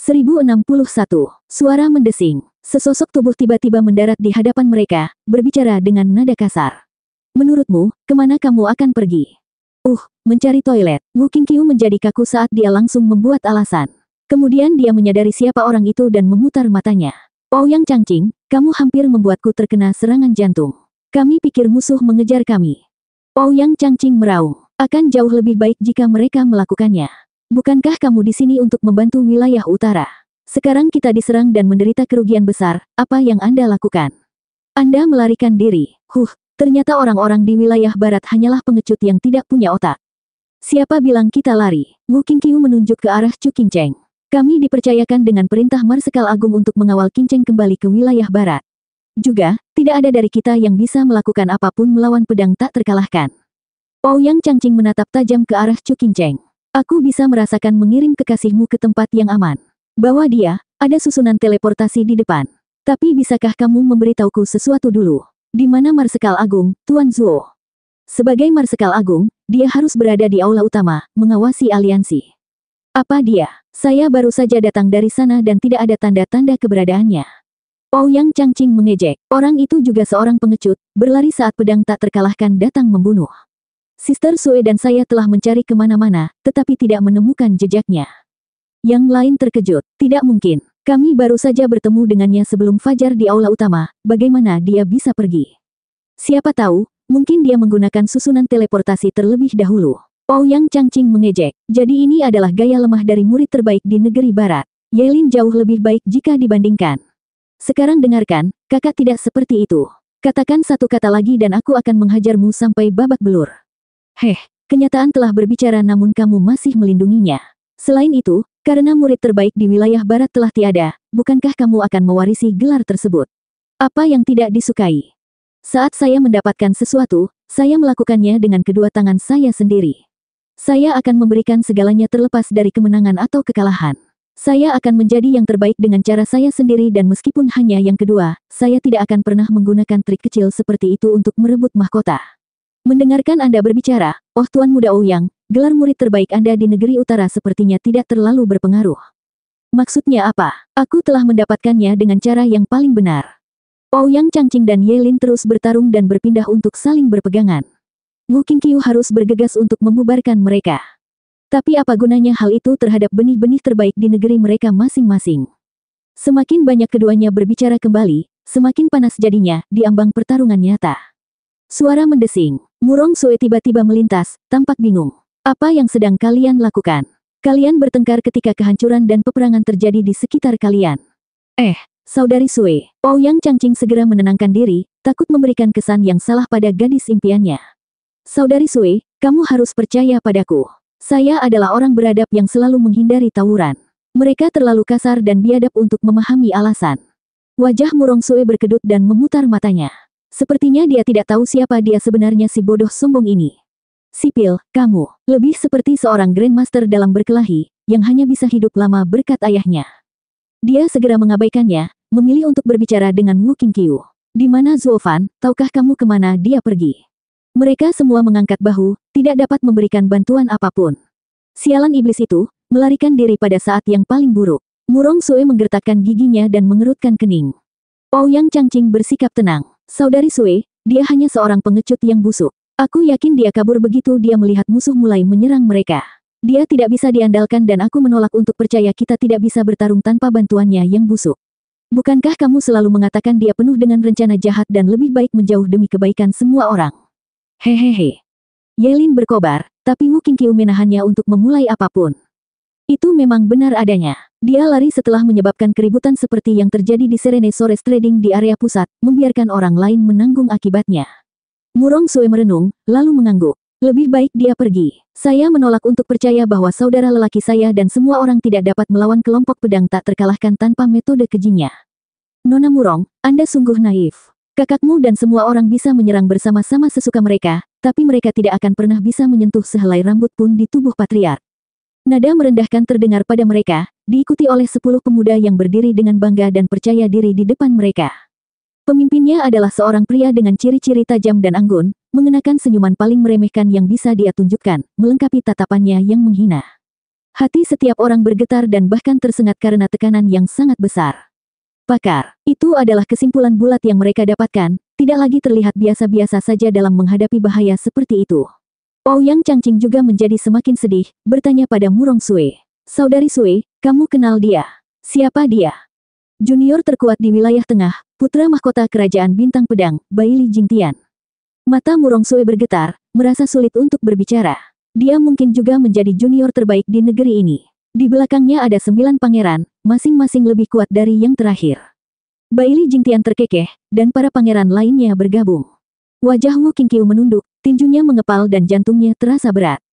1061. Suara mendesing. Sesosok tubuh tiba-tiba mendarat di hadapan mereka, berbicara dengan nada kasar. Menurutmu, kemana kamu akan pergi? Mencari toilet. Wu Qingqiu menjadi kaku saat dia langsung membuat alasan. Kemudian dia menyadari siapa orang itu dan memutar matanya. Ouyang Changqing, kamu hampir membuatku terkena serangan jantung. Kami pikir musuh mengejar kami. Ouyang Changqing meraung. Akan jauh lebih baik jika mereka melakukannya. Bukankah kamu di sini untuk membantu wilayah utara? Sekarang kita diserang dan menderita kerugian besar, apa yang Anda lakukan? Anda melarikan diri. Ternyata orang-orang di wilayah barat hanyalah pengecut yang tidak punya otak. Siapa bilang kita lari? Wu Qingqiu menunjuk ke arah Chu Qingcheng. Kami dipercayakan dengan perintah Marsekal Agung untuk mengawal Qingcheng kembali ke wilayah barat. Juga, tidak ada dari kita yang bisa melakukan apapun melawan pedang tak terkalahkan. Ouyang Changqing menatap tajam ke arah Chu Qingcheng. Aku bisa merasakan mengirim kekasihmu ke tempat yang aman. Bawa dia, ada susunan teleportasi di depan. Tapi bisakah kamu memberitahuku sesuatu dulu? Di mana Marsekal Agung, Tuan Zuo? Sebagai Marsekal Agung, dia harus berada di aula utama, mengawasi aliansi. Apa dia? Saya baru saja datang dari sana dan tidak ada tanda-tanda keberadaannya. Ouyang Changqing mengejek. Orang itu juga seorang pengecut, berlari saat pedang tak terkalahkan datang membunuh. Sister Sue dan saya telah mencari kemana-mana, tetapi tidak menemukan jejaknya. Yang lain terkejut. Tidak mungkin. Kami baru saja bertemu dengannya sebelum fajar di aula utama, bagaimana dia bisa pergi? Siapa tahu, mungkin dia menggunakan susunan teleportasi terlebih dahulu. Ouyang Changqing mengejek. Jadi ini adalah gaya lemah dari murid terbaik di negeri barat. Yelin jauh lebih baik jika dibandingkan. Sekarang dengarkan, kakak tidak seperti itu. Katakan satu kata lagi dan aku akan menghajarmu sampai babak belur. Kenyataan telah berbicara namun kamu masih melindunginya. Selain itu, karena murid terbaik di wilayah barat telah tiada, bukankah kamu akan mewarisi gelar tersebut? Apa yang tidak disukai? Saat saya mendapatkan sesuatu, saya melakukannya dengan kedua tangan saya sendiri. Saya akan memberikan segalanya terlepas dari kemenangan atau kekalahan. Saya akan menjadi yang terbaik dengan cara saya sendiri dan meskipun hanya yang kedua, saya tidak akan pernah menggunakan trik kecil seperti itu untuk merebut mahkota. Mendengarkan Anda berbicara, Tuan Muda Ouyang, gelar murid terbaik Anda di negeri utara sepertinya tidak terlalu berpengaruh. Maksudnya apa? Aku telah mendapatkannya dengan cara yang paling benar. Ouyang Changqing dan Yelin terus bertarung dan berpindah untuk saling berpegangan. Wu Qingqiu harus bergegas untuk membubarkan mereka. Tapi apa gunanya hal itu terhadap benih-benih terbaik di negeri mereka masing-masing? Semakin banyak keduanya berbicara kembali, semakin panas jadinya di ambang pertarungan nyata. Suara mendesing. Murong Sue tiba-tiba melintas, tampak bingung. Apa yang sedang kalian lakukan? Kalian bertengkar ketika kehancuran dan peperangan terjadi di sekitar kalian. Saudari Sue. Ouyang Changqing segera menenangkan diri, takut memberikan kesan yang salah pada gadis impiannya. Saudari Sue, kamu harus percaya padaku. Saya adalah orang beradab yang selalu menghindari tawuran. Mereka terlalu kasar dan biadab untuk memahami alasan. Wajah Murong Sue berkedut dan memutar matanya. Sepertinya dia tidak tahu siapa dia sebenarnya si bodoh sombong ini. Sipil, kamu, lebih seperti seorang Grandmaster dalam berkelahi, yang hanya bisa hidup lama berkat ayahnya. Dia segera mengabaikannya, memilih untuk berbicara dengan Wu Qingqiu. Di mana Zuo Fan, tahukah kamu kemana dia pergi? Mereka semua mengangkat bahu, tidak dapat memberikan bantuan apapun. Sialan iblis itu, melarikan diri pada saat yang paling buruk. Murong Sue menggertakkan giginya dan mengerutkan kening. Ouyang Changqing bersikap tenang. Saudari Sue, dia hanya seorang pengecut yang busuk. Aku yakin dia kabur begitu dia melihat musuh mulai menyerang mereka. Dia tidak bisa diandalkan dan aku menolak untuk percaya kita tidak bisa bertarung tanpa bantuannya yang busuk. Bukankah kamu selalu mengatakan dia penuh dengan rencana jahat dan lebih baik menjauh demi kebaikan semua orang? Yelin berkobar, tapi Wu Qingqiu menahannya untuk memulai apapun. Itu memang benar adanya. Dia lari setelah menyebabkan keributan seperti yang terjadi di Serene Sores Trading di area pusat, membiarkan orang lain menanggung akibatnya. Murong Sue merenung, lalu mengangguk. Lebih baik dia pergi. Saya menolak untuk percaya bahwa saudara lelaki saya dan semua orang tidak dapat melawan kelompok pedang tak terkalahkan tanpa metode kejinya. Nona Murong, Anda sungguh naif. Kakakmu dan semua orang bisa menyerang bersama-sama sesuka mereka, tapi mereka tidak akan pernah bisa menyentuh sehelai rambut pun di tubuh patriark. Nada merendahkan terdengar pada mereka, diikuti oleh 10 pemuda yang berdiri dengan bangga dan percaya diri di depan mereka. Pemimpinnya adalah seorang pria dengan ciri-ciri tajam dan anggun, mengenakan senyuman paling meremehkan yang bisa dia tunjukkan, melengkapi tatapannya yang menghina. Hati setiap orang bergetar dan bahkan tersengat karena tekanan yang sangat besar. Pakar, itu adalah kesimpulan bulat yang mereka dapatkan, tidak lagi terlihat biasa-biasa saja dalam menghadapi bahaya seperti itu. Ouyang Changqing juga menjadi semakin sedih, bertanya pada Murong Sui. Saudari Sui, kamu kenal dia? Siapa dia? Junior terkuat di wilayah tengah, putra mahkota kerajaan bintang pedang, Baili Jingtian. Mata Murong Sui bergetar, merasa sulit untuk berbicara. Dia mungkin juga menjadi junior terbaik di negeri ini. Di belakangnya ada 9 pangeran, masing-masing lebih kuat dari yang terakhir. Baili Jingtian terkekeh, dan para pangeran lainnya bergabung. Wajah Wu Qingqiu menunduk, tinjunya mengepal dan jantungnya terasa berat.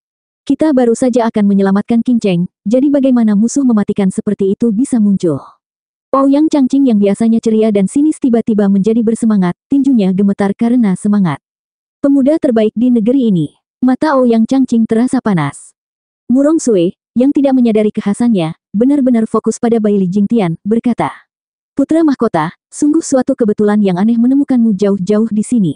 Kita baru saja akan menyelamatkan Qing Cheng, jadi bagaimana musuh mematikan seperti itu bisa muncul? Ouyang Changqing yang biasanya ceria dan sinis tiba-tiba menjadi bersemangat, tinjunya gemetar karena semangat. Pemuda terbaik di negeri ini. Mata Ouyang Changqing terasa panas. Murong Sui, yang tidak menyadari kekhasannya, benar-benar fokus pada Baili Jingtian, berkata. Putra mahkota, sungguh suatu kebetulan yang aneh menemukanmu jauh-jauh di sini.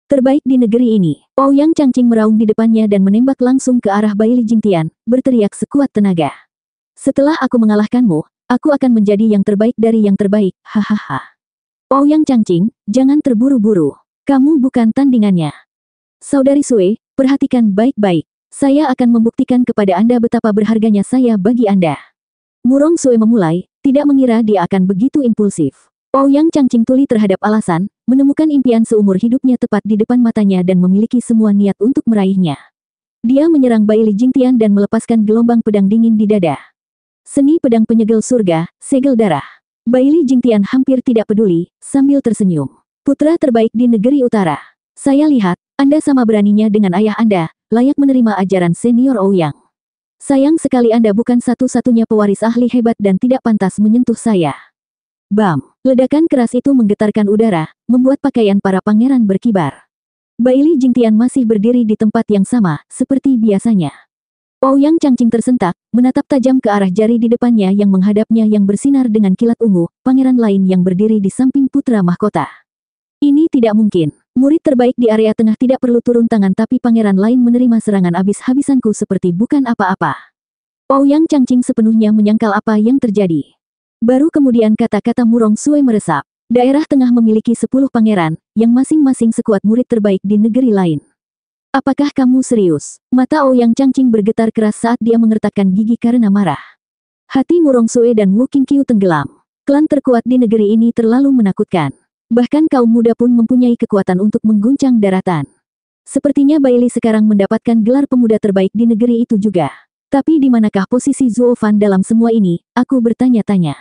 Terbaik di negeri ini. Ouyang Changqing meraung di depannya dan menembak langsung ke arah Baili Jingtian, berteriak sekuat tenaga. Setelah aku mengalahkanmu, aku akan menjadi yang terbaik dari yang terbaik, hahaha. Ouyang Changqing, jangan terburu-buru. Kamu bukan tandingannya. Saudari Sui, perhatikan baik-baik. Saya akan membuktikan kepada Anda betapa berharganya saya bagi Anda. Murong Sui memulai, tidak mengira dia akan begitu impulsif. Ouyang Changqing tuli terhadap alasan, menemukan impian seumur hidupnya tepat di depan matanya dan memiliki semua niat untuk meraihnya. Dia menyerang Baili Jingtian dan melepaskan gelombang pedang dingin di dada. Seni pedang penyegel surga, segel darah. Baili Jingtian hampir tidak peduli, sambil tersenyum. Putra terbaik di negeri utara. Saya lihat, Anda sama beraninya dengan ayah Anda, layak menerima ajaran senior Ouyang. Sayang sekali Anda bukan satu-satunya pewaris ahli hebat dan tidak pantas menyentuh saya. Bam! Ledakan keras itu menggetarkan udara, membuat pakaian para pangeran berkibar. Baili Jingtian masih berdiri di tempat yang sama, seperti biasanya. Ouyang Changqing tersentak, menatap tajam ke arah jari di depannya yang menghadapnya yang bersinar dengan kilat ungu, pangeran lain yang berdiri di samping putra mahkota. Ini tidak mungkin. Murid terbaik di area tengah tidak perlu turun tangan tapi pangeran lain menerima serangan habis-habisanku seperti bukan apa-apa. Ouyang Changqing sepenuhnya menyangkal apa yang terjadi. Baru kemudian kata-kata Murong Sui meresap. Daerah tengah memiliki 10 pangeran, yang masing-masing sekuat murid terbaik di negeri lain. Apakah kamu serius? Mata Ouyang Changqing bergetar keras saat dia mengertakkan gigi karena marah. Hati Murong Sui dan Wu Qingqiu tenggelam. Klan terkuat di negeri ini terlalu menakutkan. Bahkan kaum muda pun mempunyai kekuatan untuk mengguncang daratan. Sepertinya Baili sekarang mendapatkan gelar pemuda terbaik di negeri itu juga. Tapi di manakah posisi Zuo Fan dalam semua ini? Aku bertanya-tanya.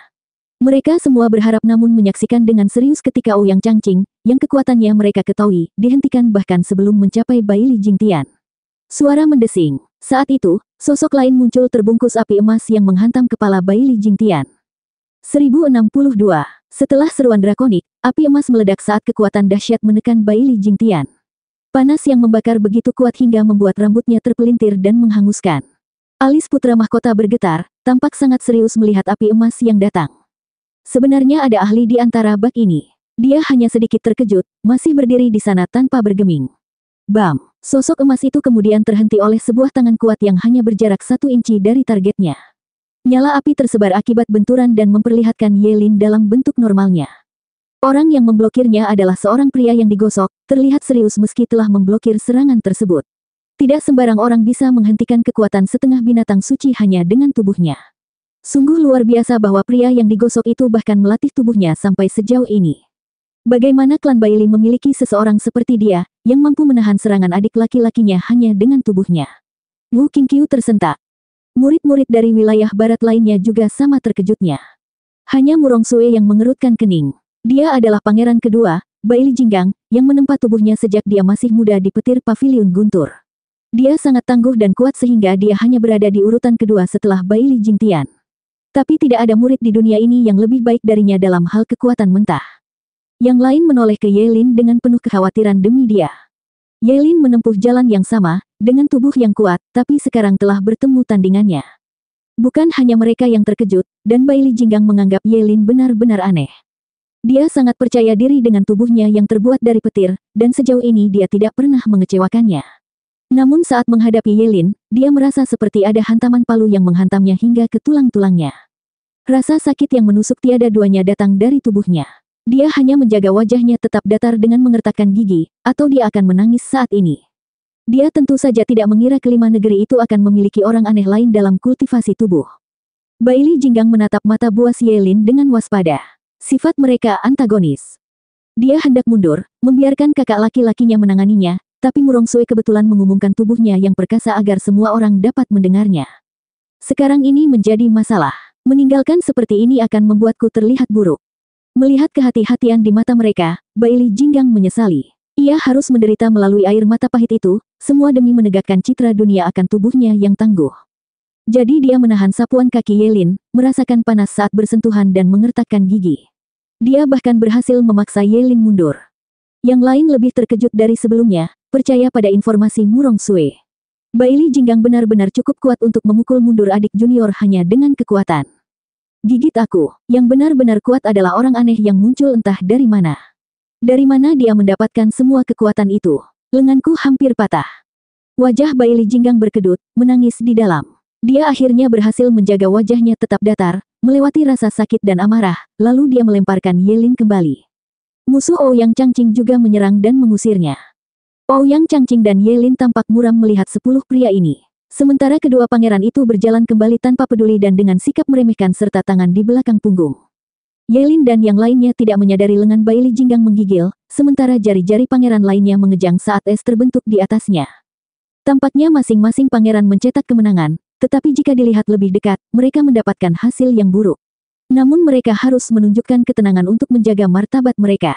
Mereka semua berharap namun menyaksikan dengan serius ketika Ouyang Changqing, yang kekuatannya mereka ketahui, dihentikan bahkan sebelum mencapai Baili Jingtian. Suara mendesing. Saat itu, sosok lain muncul terbungkus api emas yang menghantam kepala Baili Jingtian. 1062. Setelah seruan drakonik, api emas meledak saat kekuatan dahsyat menekan Baili Jingtian. Panas yang membakar begitu kuat hingga membuat rambutnya terpelintir dan menghanguskan. Alis putra mahkota bergetar, tampak sangat serius melihat api emas yang datang. Sebenarnya ada ahli di antara bak ini. Dia hanya sedikit terkejut, masih berdiri di sana tanpa bergeming. Bam! Sosok emas itu kemudian terhenti oleh sebuah tangan kuat yang hanya berjarak 1 inci dari targetnya. Nyala api tersebar akibat benturan dan memperlihatkan Ye Lin dalam bentuk normalnya. Orang yang memblokirnya adalah seorang pria yang digosok, terlihat serius meski telah memblokir serangan tersebut. Tidak sembarang orang bisa menghentikan kekuatan setengah binatang suci hanya dengan tubuhnya. Sungguh luar biasa bahwa pria yang digosok itu bahkan melatih tubuhnya sampai sejauh ini. Bagaimana klan Baili memiliki seseorang seperti dia, yang mampu menahan serangan adik laki-lakinya hanya dengan tubuhnya? Wu Qingqiu tersentak. Murid-murid dari wilayah barat lainnya juga sama terkejutnya. Hanya Murong Sui yang mengerutkan kening. Dia adalah pangeran kedua, Baili Jinggang, yang menempa tubuhnya sejak dia masih muda di petir paviliun guntur. Dia sangat tangguh dan kuat sehingga dia hanya berada di urutan kedua setelah Baili Jingtian. Tapi tidak ada murid di dunia ini yang lebih baik darinya dalam hal kekuatan mentah. Yang lain menoleh ke Ye Lin dengan penuh kekhawatiran demi dia. Ye Lin menempuh jalan yang sama, dengan tubuh yang kuat, tapi sekarang telah bertemu tandingannya. Bukan hanya mereka yang terkejut, dan Baili Jinggang menganggap Ye Lin benar-benar aneh. Dia sangat percaya diri dengan tubuhnya yang terbuat dari petir, dan sejauh ini dia tidak pernah mengecewakannya. Namun saat menghadapi Yelin, dia merasa seperti ada hantaman palu yang menghantamnya hingga ke tulang-tulangnya. Rasa sakit yang menusuk tiada duanya datang dari tubuhnya. Dia hanya menjaga wajahnya tetap datar dengan mengertakkan gigi, atau dia akan menangis saat ini. Dia tentu saja tidak mengira kelima negeri itu akan memiliki orang aneh lain dalam kultivasi tubuh. Bailey Jinggang menatap mata buas Yelin dengan waspada. Sifat mereka antagonis. Dia hendak mundur, membiarkan kakak laki-lakinya menanganinya, tapi Murong Sui kebetulan mengumumkan tubuhnya yang perkasa agar semua orang dapat mendengarnya. Sekarang ini menjadi masalah. Meninggalkan seperti ini akan membuatku terlihat buruk. Melihat kehati-hatian di mata mereka, Bailey Jinggang menyesali. Ia harus menderita melalui air mata pahit itu, semua demi menegakkan citra dunia akan tubuhnya yang tangguh. Jadi dia menahan sapuan kaki Yelin, merasakan panas saat bersentuhan dan mengertakkan gigi. Dia bahkan berhasil memaksa Yelin mundur. Yang lain lebih terkejut dari sebelumnya, percaya pada informasi Murong Sui. Bailey Jinggang benar-benar cukup kuat untuk memukul mundur adik junior hanya dengan kekuatan. Gigit aku, yang benar-benar kuat adalah orang aneh yang muncul entah dari mana. Dari mana dia mendapatkan semua kekuatan itu? Lenganku hampir patah. Wajah Bailey Jinggang berkedut, menangis di dalam. Dia akhirnya berhasil menjaga wajahnya tetap datar, melewati rasa sakit dan amarah, lalu dia melemparkan Yelin kembali. Musuh Ouyang Changqing juga menyerang dan mengusirnya. Ouyang Changqing dan Yelin tampak muram melihat 10 pria ini. Sementara kedua pangeran itu berjalan kembali tanpa peduli dan dengan sikap meremehkan serta tangan di belakang punggung. Yelin dan yang lainnya tidak menyadari lengan Bailey Jinggang menggigil, sementara jari-jari pangeran lainnya mengejang saat es terbentuk di atasnya. Tampaknya masing-masing pangeran mencetak kemenangan, tetapi jika dilihat lebih dekat, mereka mendapatkan hasil yang buruk. Namun mereka harus menunjukkan ketenangan untuk menjaga martabat mereka.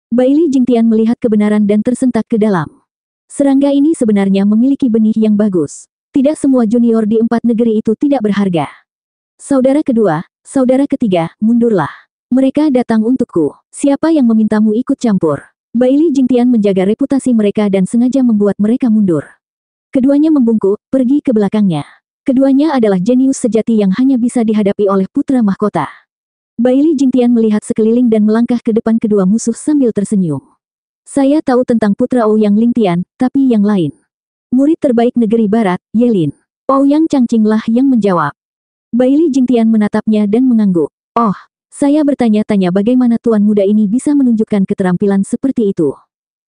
Bailey Jingtian melihat kebenaran dan tersentak ke dalam. Serangga ini sebenarnya memiliki benih yang bagus. Tidak semua junior di 4 negeri itu tidak berharga. Saudara kedua, saudara ketiga, mundurlah. Mereka datang untukku. Siapa yang memintamu ikut campur? Bailey Jingtian menjaga reputasi mereka dan sengaja membuat mereka mundur. Keduanya membungkuk, pergi ke belakangnya. Keduanya adalah jenius sejati yang hanya bisa dihadapi oleh putra mahkota. Bailey Jingtian melihat sekeliling dan melangkah ke depan kedua musuh sambil tersenyum. Saya tahu tentang putra Ouyang Lingtian, tapi yang lain. Murid terbaik negeri barat, Yelin. Ouyang Changqing lah yang menjawab. Bailey Jingtian menatapnya dan mengangguk. Oh, saya bertanya-tanya bagaimana tuan muda ini bisa menunjukkan keterampilan seperti itu.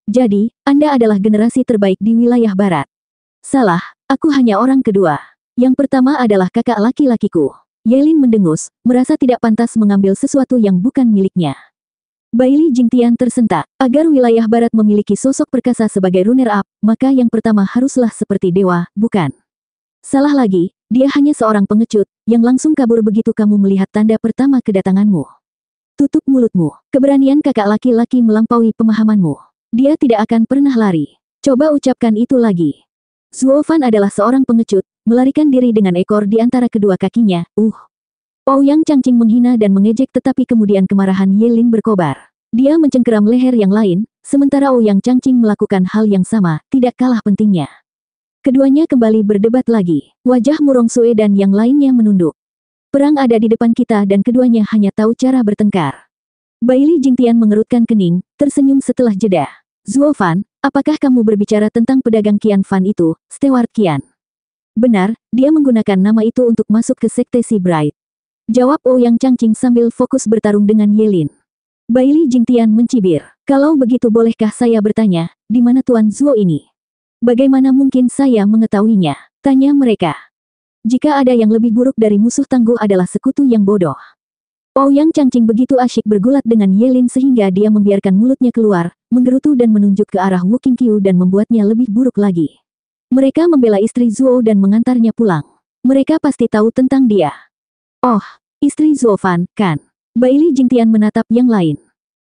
Jadi, Anda adalah generasi terbaik di wilayah barat. Salah, aku hanya orang kedua. Yang pertama adalah kakak laki-lakiku. Yelin mendengus, merasa tidak pantas mengambil sesuatu yang bukan miliknya. Bailey Jingtian tersentak. Agar wilayah barat memiliki sosok perkasa sebagai runner-up, maka yang pertama haruslah seperti dewa, bukan? Salah lagi, dia hanya seorang pengecut, yang langsung kabur begitu kamu melihat tanda pertama kedatanganmu. Tutup mulutmu, keberanian kakak laki-laki melampaui pemahamanmu. Dia tidak akan pernah lari. Coba ucapkan itu lagi. Zuo Fan adalah seorang pengecut, melarikan diri dengan ekor di antara kedua kakinya, Ouyang Changqing menghina dan mengejek tetapi kemudian kemarahan Yelin berkobar. Dia mencengkeram leher yang lain, sementara Ouyang Changqing melakukan hal yang sama, tidak kalah pentingnya. Keduanya kembali berdebat lagi. Wajah Murong Sui dan yang lainnya menunduk. Perang ada di depan kita dan keduanya hanya tahu cara bertengkar. Bailey Jingtian mengerutkan kening, tersenyum setelah jeda. Zuo Fan, apakah kamu berbicara tentang pedagang Qian Fan itu, Steward Qian? Benar, dia menggunakan nama itu untuk masuk ke sekte Si Bright. Jawab Ouyang Changqing sambil fokus bertarung dengan Yelin. Bailey Jingtian mencibir. Kalau begitu bolehkah saya bertanya, di mana Tuan Zuo ini? Bagaimana mungkin saya mengetahuinya? Tanya mereka. Jika ada yang lebih buruk dari musuh tangguh adalah sekutu yang bodoh. Ouyang Changqing begitu asyik bergulat dengan Yelin sehingga dia membiarkan mulutnya keluar, menggerutu dan menunjuk ke arah Wu Qingqiu dan membuatnya lebih buruk lagi. Mereka membela istri Zuo dan mengantarnya pulang. Mereka pasti tahu tentang dia. Oh, istri Zuo Fan, kan? Bailey Jingtian menatap yang lain.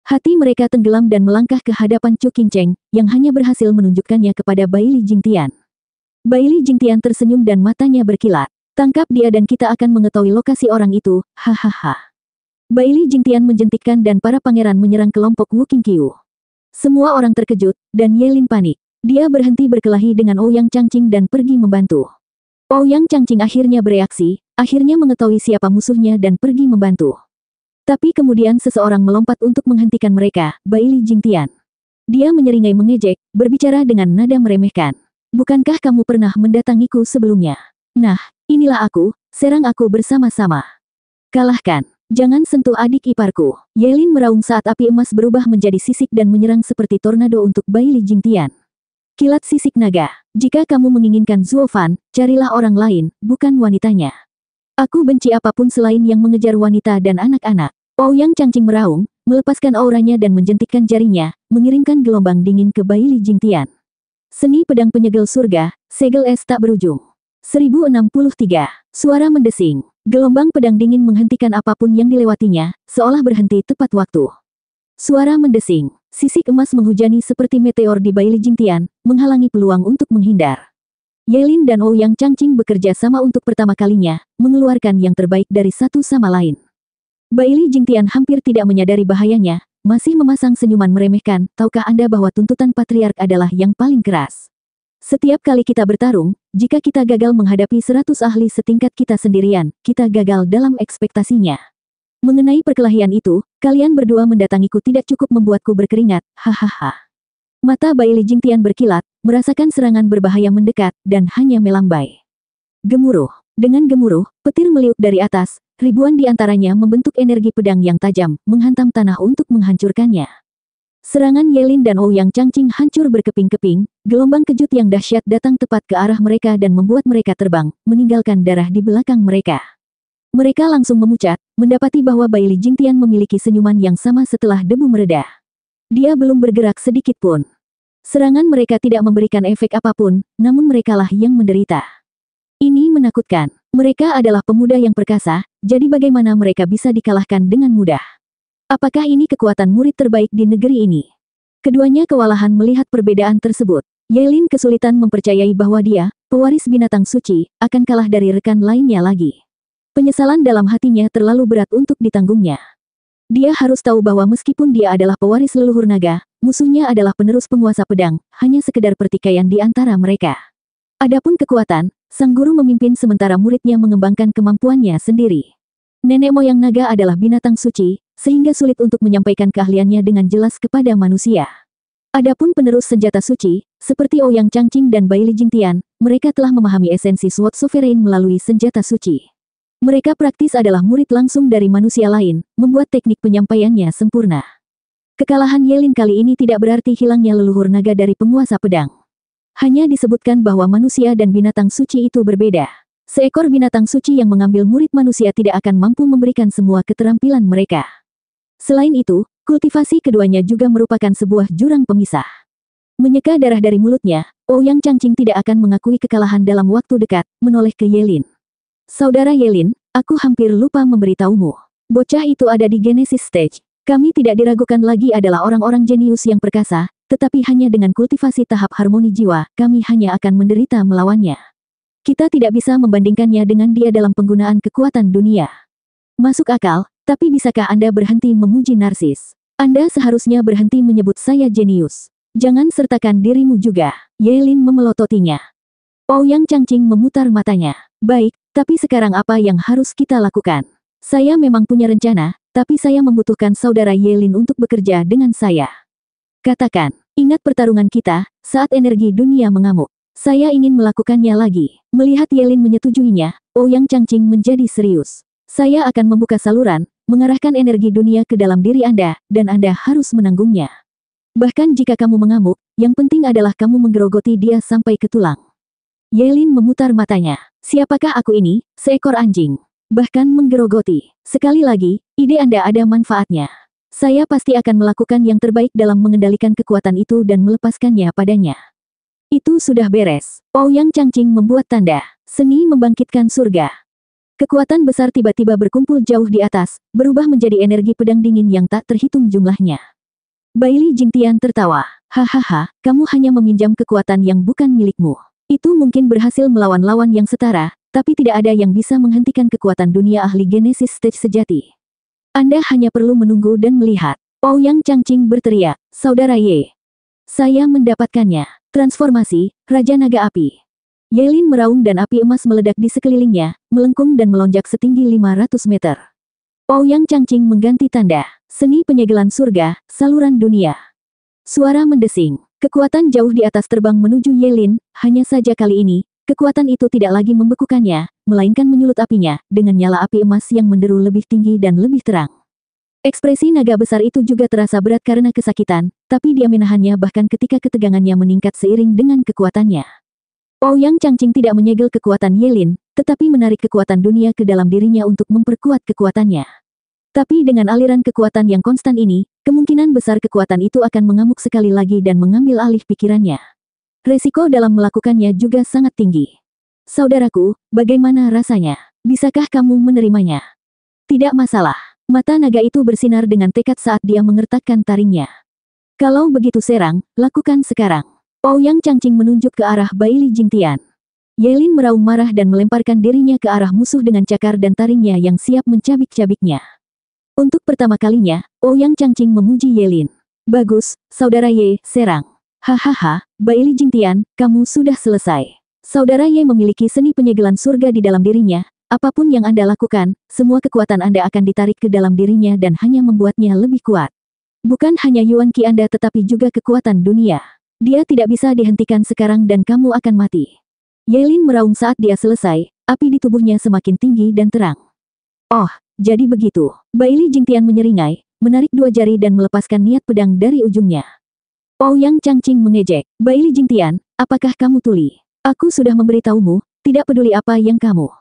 Hati mereka tenggelam dan melangkah ke hadapan Chu Qingcheng, yang hanya berhasil menunjukkannya kepada Bailey Jingtian. Bailey Jingtian tersenyum dan matanya berkilat. Tangkap dia dan kita akan mengetahui lokasi orang itu, hahaha. Bailey Jingtian menjentikkan dan para pangeran menyerang kelompok Wu Qingqiu. Semua orang terkejut, dan Yelin panik. Dia berhenti berkelahi dengan Ouyang Changqing dan pergi membantu. Ouyang Changqing akhirnya bereaksi, akhirnya mengetahui siapa musuhnya dan pergi membantu. Tapi kemudian seseorang melompat untuk menghentikan mereka, Bailey Jingtian. Dia menyeringai mengejek, berbicara dengan nada meremehkan. Bukankah kamu pernah mendatangiku sebelumnya? Nah, inilah aku, serang aku bersama-sama. Kalahkan. Jangan sentuh adik iparku. Yelin meraung saat api emas berubah menjadi sisik dan menyerang seperti tornado untuk Bai Li Jingtian. Kilat sisik naga. Jika kamu menginginkan Zuo Fan, carilah orang lain, bukan wanitanya. Aku benci apapun selain yang mengejar wanita dan anak-anak. Ouyang Changqing meraung, melepaskan auranya dan menjentikkan jarinya, mengirimkan gelombang dingin ke Bai Li Jingtian. Seni pedang penyegel surga, segel es tak berujung. 1063. Suara mendesing. Gelombang pedang dingin menghentikan apapun yang dilewatinya, seolah berhenti tepat waktu. Suara mendesing. Sisik emas menghujani seperti meteor di Bai Li Jingtian, menghalangi peluang untuk menghindar. Yelin dan Ouyang Changqing bekerja sama untuk pertama kalinya, mengeluarkan yang terbaik dari satu sama lain. Bai Li Jingtian hampir tidak menyadari bahayanya, masih memasang senyuman meremehkan, tahukah Anda bahwa tuntutan patriark adalah yang paling keras? Setiap kali kita bertarung, jika kita gagal menghadapi 100 ahli setingkat kita sendirian, kita gagal dalam ekspektasinya. Mengenai perkelahian itu, kalian berdua mendatangiku tidak cukup membuatku berkeringat, hahaha. Mata Bai Li Jingtian berkilat, merasakan serangan berbahaya mendekat, dan hanya melambai. Gemuruh. Dengan gemuruh, petir meliuk dari atas, ribuan di antaranya membentuk energi pedang yang tajam, menghantam tanah untuk menghancurkannya. Serangan Yelin dan Ouyang Changqing hancur berkeping-keping, gelombang kejut yang dahsyat datang tepat ke arah mereka dan membuat mereka terbang, meninggalkan darah di belakang mereka. Mereka langsung memucat, mendapati bahwa Bai Li Jingtian memiliki senyuman yang sama setelah debu mereda. Dia belum bergerak sedikit pun. Serangan mereka tidak memberikan efek apapun, namun merekalah yang menderita. Ini menakutkan. Mereka adalah pemuda yang perkasa, jadi bagaimana mereka bisa dikalahkan dengan mudah? Apakah ini kekuatan murid terbaik di negeri ini? Keduanya kewalahan melihat perbedaan tersebut. Yelin kesulitan mempercayai bahwa dia, pewaris binatang suci, akan kalah dari rekan lainnya lagi. Penyesalan dalam hatinya terlalu berat untuk ditanggungnya. Dia harus tahu bahwa meskipun dia adalah pewaris leluhur naga, musuhnya adalah penerus penguasa pedang, hanya sekedar pertikaian di antara mereka. Adapun kekuatan, sang guru memimpin sementara muridnya mengembangkan kemampuannya sendiri. Nenek moyang naga adalah binatang suci, sehingga sulit untuk menyampaikan keahliannya dengan jelas kepada manusia. Adapun penerus senjata suci, seperti Ouyang Changqing dan Bai Li Jingtian, mereka telah memahami esensi Sword Sovereign melalui senjata suci. Mereka praktis adalah murid langsung dari manusia lain, membuat teknik penyampaiannya sempurna. Kekalahan Yelin kali ini tidak berarti hilangnya leluhur naga dari penguasa pedang. Hanya disebutkan bahwa manusia dan binatang suci itu berbeda. Seekor binatang suci yang mengambil murid manusia tidak akan mampu memberikan semua keterampilan mereka. Selain itu, kultivasi keduanya juga merupakan sebuah jurang pemisah. Menyeka darah dari mulutnya, Ouyang Changqing tidak akan mengakui kekalahan dalam waktu dekat, menoleh ke Yelin. Saudara Yelin, aku hampir lupa memberitahumu. Bocah itu ada di Genesis Stage. Kami tidak diragukan lagi adalah orang-orang jenius yang perkasa, tetapi hanya dengan kultivasi tahap harmoni jiwa, kami hanya akan menderita melawannya. Kita tidak bisa membandingkannya dengan dia dalam penggunaan kekuatan dunia. Masuk akal, tapi bisakah Anda berhenti memuji narsis? Anda seharusnya berhenti menyebut saya jenius. Jangan sertakan dirimu juga. Yelin memelototinya. Ouyang Changqing memutar matanya. Baik, tapi sekarang apa yang harus kita lakukan? Saya memang punya rencana, tapi saya membutuhkan saudara Yelin untuk bekerja dengan saya. Katakan, ingat pertarungan kita, saat energi dunia mengamuk. Saya ingin melakukannya lagi. Melihat Yelin menyetujuinya, Ouyang Changqing menjadi serius. Saya akan membuka saluran, mengarahkan energi dunia ke dalam diri Anda, dan Anda harus menanggungnya. Bahkan jika kamu mengamuk, yang penting adalah kamu menggerogoti dia sampai ke tulang. Yelin memutar matanya. Siapakah aku ini, seekor anjing? Bahkan menggerogoti. Sekali lagi, ide Anda ada manfaatnya. Saya pasti akan melakukan yang terbaik dalam mengendalikan kekuatan itu dan melepaskannya padanya. Itu sudah beres. Ouyang Changqing membuat tanda. Seni membangkitkan surga. Kekuatan besar tiba-tiba berkumpul jauh di atas, berubah menjadi energi pedang dingin yang tak terhitung jumlahnya. Bai Li Jingtian tertawa. Hahaha, kamu hanya meminjam kekuatan yang bukan milikmu. Itu mungkin berhasil melawan lawan yang setara, tapi tidak ada yang bisa menghentikan kekuatan dunia ahli Genesis Stage sejati. Anda hanya perlu menunggu dan melihat. Ouyang Changqing berteriak, Saudara Ye. Saya mendapatkannya. Transformasi, Raja Naga Api. Yelin meraung dan api emas meledak di sekelilingnya, melengkung dan melonjak setinggi 500 meter. Ouyang Changqing mengganti tanda. Seni penyegelan surga, saluran dunia. Suara mendesing. Kekuatan jauh di atas terbang menuju Yelin, hanya saja kali ini, kekuatan itu tidak lagi membekukannya, melainkan menyulut apinya, dengan nyala api emas yang menderu lebih tinggi dan lebih terang. Ekspresi naga besar itu juga terasa berat karena kesakitan, tapi dia menahannya bahkan ketika ketegangannya meningkat seiring dengan kekuatannya. Ouyang Changqing tidak menyegel kekuatan Yelin, tetapi menarik kekuatan dunia ke dalam dirinya untuk memperkuat kekuatannya. Tapi dengan aliran kekuatan yang konstan ini, kemungkinan besar kekuatan itu akan mengamuk sekali lagi dan mengambil alih pikirannya. Resiko dalam melakukannya juga sangat tinggi. Saudaraku, bagaimana rasanya? Bisakah kamu menerimanya? Tidak masalah. Mata naga itu bersinar dengan tekad saat dia mengertakkan taringnya. Kalau begitu serang, lakukan sekarang. Ouyang Changqing menunjuk ke arah Baili Jingtian. Yelin meraung marah dan melemparkan dirinya ke arah musuh dengan cakar dan taringnya yang siap mencabik-cabiknya. Untuk pertama kalinya, Ouyang Changqing memuji Yelin. Bagus, saudara Ye, serang. Hahaha, Baili Jingtian, kamu sudah selesai. Saudara Ye memiliki seni penyegelan surga di dalam dirinya. Apapun yang Anda lakukan, semua kekuatan Anda akan ditarik ke dalam dirinya dan hanya membuatnya lebih kuat. Bukan hanya Yuan Qi Anda tetapi juga kekuatan dunia. Dia tidak bisa dihentikan sekarang dan kamu akan mati. Yelin meraung saat dia selesai, api di tubuhnya semakin tinggi dan terang. Oh, jadi begitu. Baili Jingtian menyeringai, menarik dua jari dan melepaskan niat pedang dari ujungnya. Ouyang Changqing mengejek, Baili Jingtian, apakah kamu tuli? Aku sudah memberitahumu, tidak peduli apa yang kamu.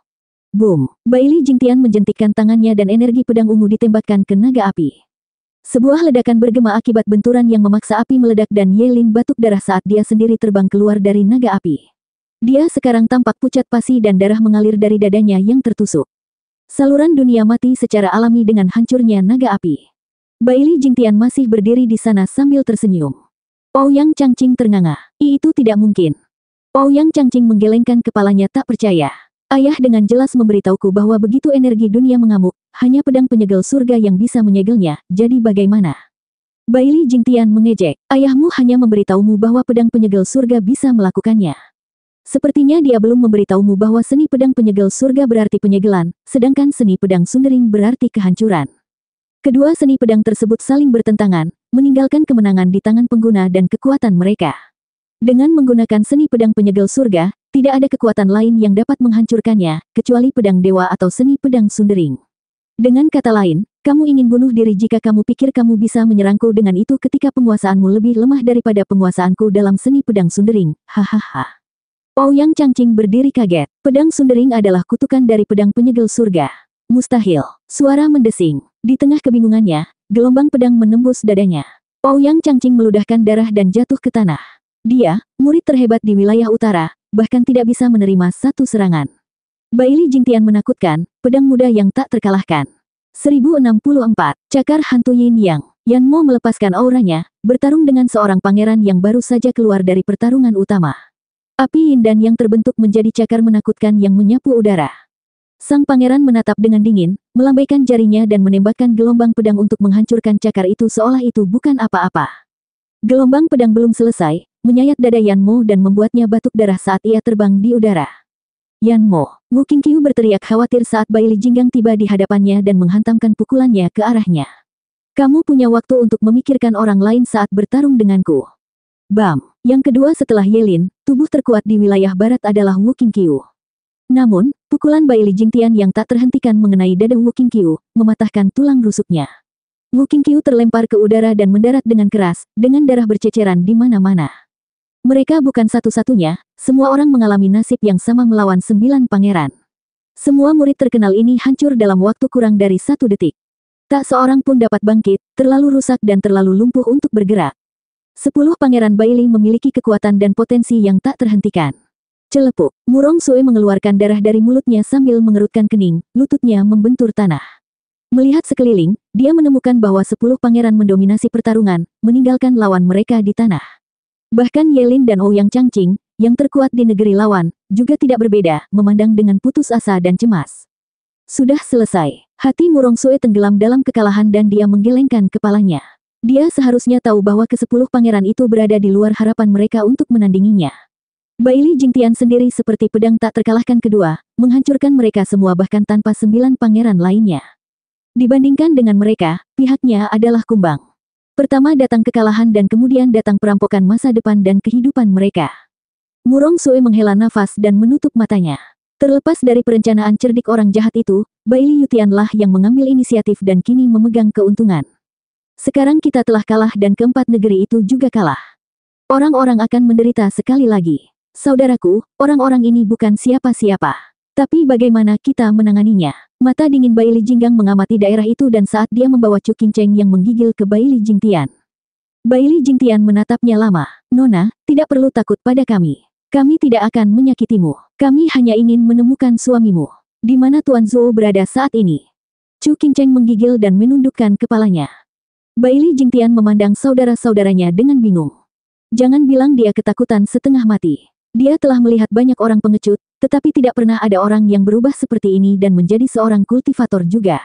Boom! Baili Jingtian menjentikkan tangannya dan energi pedang ungu ditembakkan ke naga api. Sebuah ledakan bergema akibat benturan yang memaksa api meledak dan Yelin batuk darah saat dia sendiri terbang keluar dari naga api. Dia sekarang tampak pucat pasi dan darah mengalir dari dadanya yang tertusuk. Saluran dunia mati secara alami dengan hancurnya naga api. Baili Jingtian masih berdiri di sana sambil tersenyum. Ouyang Changqing ternganga. Itu tidak mungkin. Ouyang Changqing menggelengkan kepalanya tak percaya. Ayah dengan jelas memberitahuku bahwa begitu energi dunia mengamuk, hanya pedang penyegel surga yang bisa menyegelnya, jadi bagaimana? Baili Jingtian mengejek, ayahmu hanya memberitahumu bahwa pedang penyegel surga bisa melakukannya. Sepertinya dia belum memberitahumu bahwa seni pedang penyegel surga berarti penyegelan, sedangkan seni pedang sundering berarti kehancuran. Kedua seni pedang tersebut saling bertentangan, meninggalkan kemenangan di tangan pengguna dan kekuatan mereka. Dengan menggunakan seni pedang penyegel surga, tidak ada kekuatan lain yang dapat menghancurkannya, kecuali pedang dewa atau seni pedang sundering. Dengan kata lain, kamu ingin bunuh diri jika kamu pikir kamu bisa menyerangku dengan itu ketika penguasaanmu lebih lemah daripada penguasaanku dalam seni pedang sundering, hahaha. Ouyang Changqing berdiri kaget, pedang sundering adalah kutukan dari pedang penyegel surga. Mustahil, suara mendesing. Di tengah kebingungannya, gelombang pedang menembus dadanya. Ouyang Changqing meludahkan darah dan jatuh ke tanah. Dia, murid terhebat di wilayah utara, bahkan tidak bisa menerima satu serangan. Baili Jingtian menakutkan, pedang muda yang tak terkalahkan. 1064, Cakar Hantu Yin Yang. Yan Mo melepaskan auranya, bertarung dengan seorang pangeran yang baru saja keluar dari pertarungan utama. Api Yin Dan yang terbentuk menjadi cakar menakutkan yang menyapu udara. Sang pangeran menatap dengan dingin, melambaikan jarinya dan menembakkan gelombang pedang untuk menghancurkan cakar itu seolah itu bukan apa-apa. Gelombang pedang belum selesai, menyayat dada Yan Mo dan membuatnya batuk darah saat ia terbang di udara. Yan Mo, Wu Qingqiu berteriak khawatir saat Baili Jinggang tiba di hadapannya dan menghantamkan pukulannya ke arahnya. Kamu punya waktu untuk memikirkan orang lain saat bertarung denganku. Bam! Yang kedua setelah Yelin, tubuh terkuat di wilayah barat adalah Wu Qingqiu. Namun, pukulan Baili Jingtian yang tak terhentikan mengenai dada Wu Qingqiu, mematahkan tulang rusuknya. Wu Qingqiu terlempar ke udara dan mendarat dengan keras, dengan darah berceceran di mana-mana. Mereka bukan satu-satunya, semua orang mengalami nasib yang sama melawan 9 pangeran. Semua murid terkenal ini hancur dalam waktu kurang dari 1 detik. Tak seorang pun dapat bangkit, terlalu rusak dan terlalu lumpuh untuk bergerak. 10 pangeran Baili memiliki kekuatan dan potensi yang tak terhentikan. Celepuk, Murong Sue mengeluarkan darah dari mulutnya sambil mengerutkan kening, lututnya membentur tanah. Melihat sekeliling, dia menemukan bahwa 10 pangeran mendominasi pertarungan, meninggalkan lawan mereka di tanah. Bahkan Yelin dan Ouyang Changqing, yang terkuat di negeri lawan, juga tidak berbeda, memandang dengan putus asa dan cemas. Sudah selesai. Hati Murong Sue tenggelam dalam kekalahan dan dia menggelengkan kepalanya. Dia seharusnya tahu bahwa ke-10 pangeran itu berada di luar harapan mereka untuk menandinginya. Baili Jingtian sendiri seperti pedang tak terkalahkan kedua, menghancurkan mereka semua bahkan tanpa 9 pangeran lainnya. Dibandingkan dengan mereka, pihaknya adalah kumbang. Pertama datang kekalahan dan kemudian datang perampokan masa depan dan kehidupan mereka. Murong Sue menghela nafas dan menutup matanya. Terlepas dari perencanaan cerdik orang jahat itu, Bai Li Yutianlah yang mengambil inisiatif dan kini memegang keuntungan. Sekarang kita telah kalah dan keempat negeri itu juga kalah. Orang-orang akan menderita sekali lagi. Saudaraku, orang-orang ini bukan siapa-siapa. Tapi bagaimana kita menanganinya? Mata dingin Bai Li Jinggang mengamati daerah itu dan saat dia membawa Chu Qingcheng yang menggigil ke Bai Li Jingtian. Bai Li Jingtian menatapnya lama. Nona, tidak perlu takut pada kami. Kami tidak akan menyakitimu. Kami hanya ingin menemukan suamimu. Di mana Tuan Zhou berada saat ini? Chu Qingcheng menggigil dan menundukkan kepalanya. Bai Li Jingtian memandang saudara-saudaranya dengan bingung. Jangan bilang dia ketakutan setengah mati. Dia telah melihat banyak orang pengecut, tetapi tidak pernah ada orang yang berubah seperti ini dan menjadi seorang kultivator juga.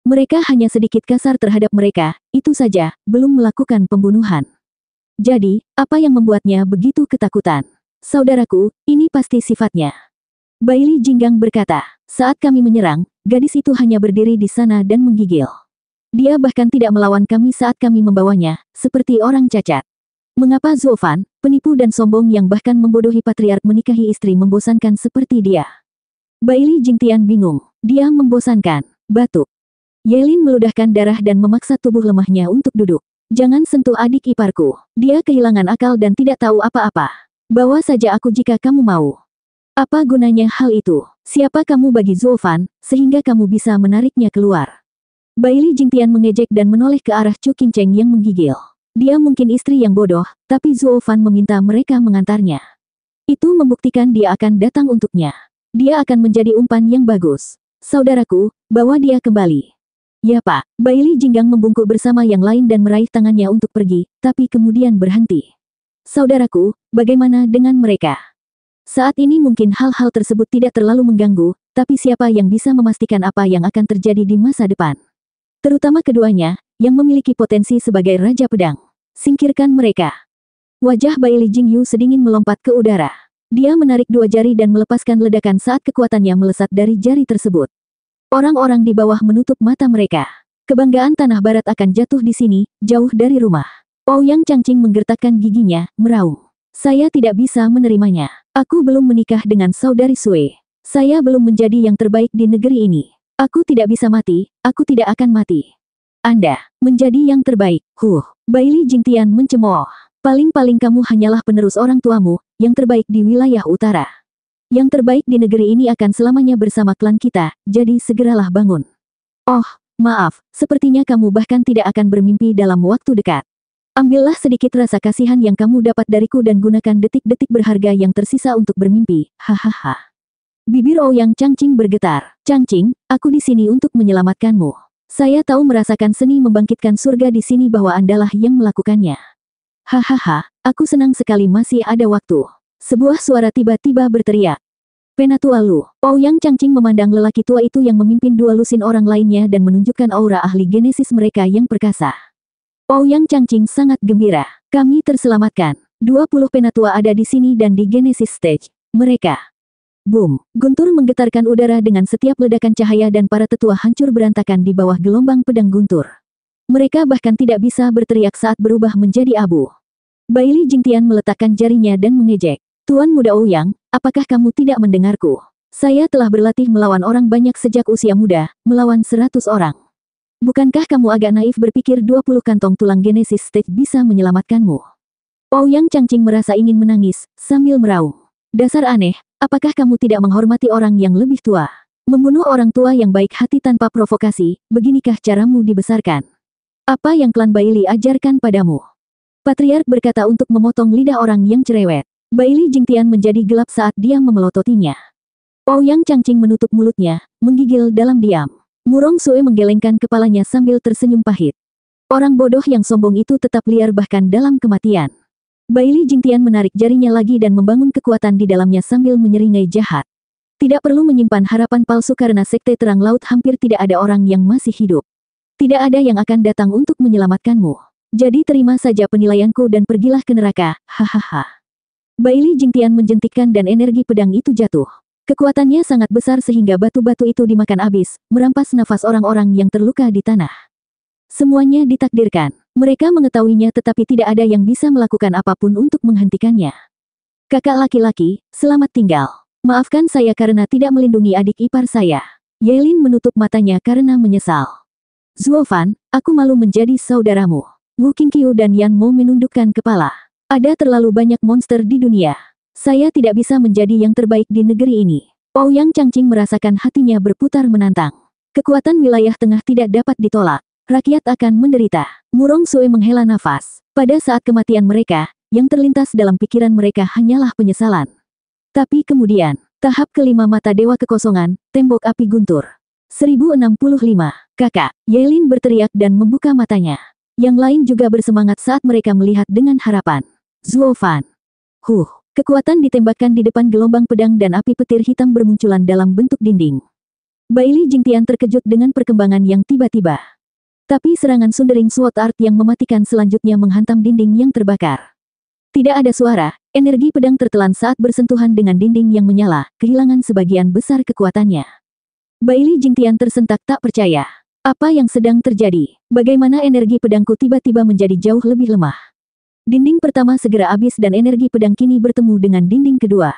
Mereka hanya sedikit kasar terhadap mereka, itu saja, belum melakukan pembunuhan. Jadi, apa yang membuatnya begitu ketakutan? Saudaraku, ini pasti sifatnya. Bai Li Jinggang berkata, saat kami menyerang, gadis itu hanya berdiri di sana dan menggigil. Dia bahkan tidak melawan kami saat kami membawanya, seperti orang cacat. Mengapa Zhou Fan, penipu dan sombong yang bahkan membodohi patriark menikahi istri membosankan seperti dia? Bai Li Jingtian bingung. Dia membosankan. Batuk. Yelin meludahkan darah dan memaksa tubuh lemahnya untuk duduk. Jangan sentuh adik iparku. Dia kehilangan akal dan tidak tahu apa-apa. Bawa saja aku jika kamu mau. Apa gunanya hal itu? Siapa kamu bagi Zhou Fan, sehingga kamu bisa menariknya keluar? Bai Li Jingtian mengejek dan menoleh ke arah Chu Qingcheng yang menggigil. Dia mungkin istri yang bodoh, tapi Zhou Fan meminta mereka mengantarnya. Itu membuktikan dia akan datang untuknya. Dia akan menjadi umpan yang bagus. Saudaraku, bawa dia kembali. Ya Pak, Bai Li Jinggang membungkuk bersama yang lain dan meraih tangannya untuk pergi, tapi kemudian berhenti. Saudaraku, bagaimana dengan mereka? Saat ini mungkin hal-hal tersebut tidak terlalu mengganggu, tapi siapa yang bisa memastikan apa yang akan terjadi di masa depan? Terutama keduanya, yang memiliki potensi sebagai Raja Pedang. Singkirkan mereka. Wajah Bai Li Jingyu sedingin melompat ke udara. Dia menarik dua jari dan melepaskan ledakan saat kekuatannya melesat dari jari tersebut. Orang-orang di bawah menutup mata mereka. Kebanggaan tanah barat akan jatuh di sini, jauh dari rumah. Ouyang Changqing menggertakkan giginya, meraung. Saya tidak bisa menerimanya. Aku belum menikah dengan saudari Sue. Saya belum menjadi yang terbaik di negeri ini. Aku tidak bisa mati, aku tidak akan mati. Anda, menjadi yang terbaik, Bai Li Jingtian mencemooh. Paling-paling kamu hanyalah penerus orang tuamu, yang terbaik di wilayah utara. Yang terbaik di negeri ini akan selamanya bersama klan kita, jadi segeralah bangun. Oh, maaf, sepertinya kamu bahkan tidak akan bermimpi dalam waktu dekat. Ambillah sedikit rasa kasihan yang kamu dapat dariku dan gunakan detik-detik berharga yang tersisa untuk bermimpi, hahaha. Bibir Ouyang Changqing bergetar. Changqing, aku di sini untuk menyelamatkanmu. Saya tahu merasakan seni membangkitkan surga di sini bahwa Andalah yang melakukannya. Hahaha, aku senang sekali masih ada waktu. Sebuah suara tiba-tiba berteriak. Penatua Lu. Ouyang Changqing memandang lelaki tua itu yang memimpin dua lusin orang lainnya dan menunjukkan aura ahli genesis mereka yang perkasa. Ouyang Changqing sangat gembira. Kami terselamatkan. 20 penatua ada di sini dan di Genesis Stage. Mereka. Boom. Guntur menggetarkan udara dengan setiap ledakan cahaya dan para tetua hancur berantakan di bawah gelombang pedang guntur. Mereka bahkan tidak bisa berteriak saat berubah menjadi abu. Bai Li Jingtian meletakkan jarinya dan mengejek. Tuan Muda Ouyang, apakah kamu tidak mendengarku? Saya telah berlatih melawan orang banyak sejak usia muda, melawan 100 orang. Bukankah kamu agak naif berpikir 20 kantong tulang Genesis Stage bisa menyelamatkanmu? Ouyang Changqing merasa ingin menangis, sambil meraung. Dasar aneh, apakah kamu tidak menghormati orang yang lebih tua? Membunuh orang tua yang baik hati tanpa provokasi, beginikah caramu dibesarkan? Apa yang klan Bai Li ajarkan padamu? Patriark berkata untuk memotong lidah orang yang cerewet. Bai Li Jingtian menjadi gelap saat dia memelototinya. Ouyang Changqing menutup mulutnya, menggigil dalam diam. Murong Sue menggelengkan kepalanya sambil tersenyum pahit. Orang bodoh yang sombong itu tetap liar bahkan dalam kematian. Bai Li Jingtian menarik jarinya lagi dan membangun kekuatan di dalamnya sambil menyeringai jahat. Tidak perlu menyimpan harapan palsu karena sekte terang laut hampir tidak ada orang yang masih hidup. Tidak ada yang akan datang untuk menyelamatkanmu. Jadi terima saja penilaianku dan pergilah ke neraka, hahaha. Bai Li Jingtian menjentikkan dan energi pedang itu jatuh. Kekuatannya sangat besar sehingga batu-batu itu dimakan habis, merampas nafas orang-orang yang terluka di tanah. Semuanya ditakdirkan. Mereka mengetahuinya tetapi tidak ada yang bisa melakukan apapun untuk menghentikannya. Kakak laki-laki, selamat tinggal. Maafkan saya karena tidak melindungi adik ipar saya. Yaelin menutup matanya karena menyesal. Zuo Fan, aku malu menjadi saudaramu. Wu Qingqiu dan Yan Mo menundukkan kepala. Ada terlalu banyak monster di dunia. Saya tidak bisa menjadi yang terbaik di negeri ini. Ouyang Changqing merasakan hatinya berputar menantang. Kekuatan wilayah tengah tidak dapat ditolak. Rakyat akan menderita. Murong Sue menghela nafas. Pada saat kematian mereka, yang terlintas dalam pikiran mereka hanyalah penyesalan. Tapi kemudian, tahap kelima mata Dewa Kekosongan, tembok api guntur. 1065. Kakak, Yaelin berteriak dan membuka matanya. Yang lain juga bersemangat saat mereka melihat dengan harapan. Zuo Fan. Kekuatan ditembakkan di depan gelombang pedang dan api petir hitam bermunculan dalam bentuk dinding. Baili Jingtian terkejut dengan perkembangan yang tiba-tiba. Tapi serangan Sundering Sword Art yang mematikan selanjutnya menghantam dinding yang terbakar. Tidak ada suara, energi pedang tertelan saat bersentuhan dengan dinding yang menyala, kehilangan sebagian besar kekuatannya. Baili Jingtian tersentak tak percaya. Apa yang sedang terjadi? Bagaimana energi pedangku tiba-tiba menjadi jauh lebih lemah? Dinding pertama segera habis dan energi pedang kini bertemu dengan dinding kedua.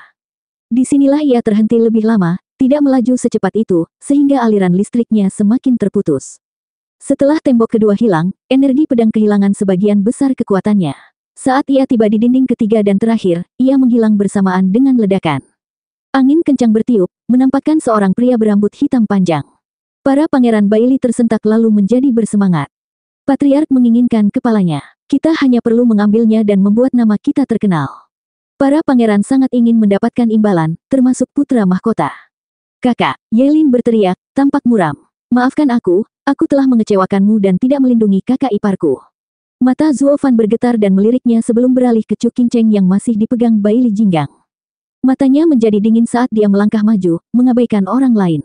Disinilah ia terhenti lebih lama, tidak melaju secepat itu, sehingga aliran listriknya semakin terputus. Setelah tembok kedua hilang, energi pedang kehilangan sebagian besar kekuatannya. Saat ia tiba di dinding ketiga dan terakhir, ia menghilang bersamaan dengan ledakan. Angin kencang bertiup, menampakkan seorang pria berambut hitam panjang. Para pangeran Baili tersentak lalu menjadi bersemangat. Patriark menginginkan kepalanya. Kita hanya perlu mengambilnya dan membuat nama kita terkenal. Para pangeran sangat ingin mendapatkan imbalan, termasuk putra mahkota. Kakak, Yaelin berteriak, tampak muram. Maafkan aku telah mengecewakanmu dan tidak melindungi kakak iparku. Mata Zuo Fan bergetar dan meliriknya sebelum beralih ke Chu Qingcheng yang masih dipegang Baili Jinggang. Matanya menjadi dingin saat dia melangkah maju, mengabaikan orang lain.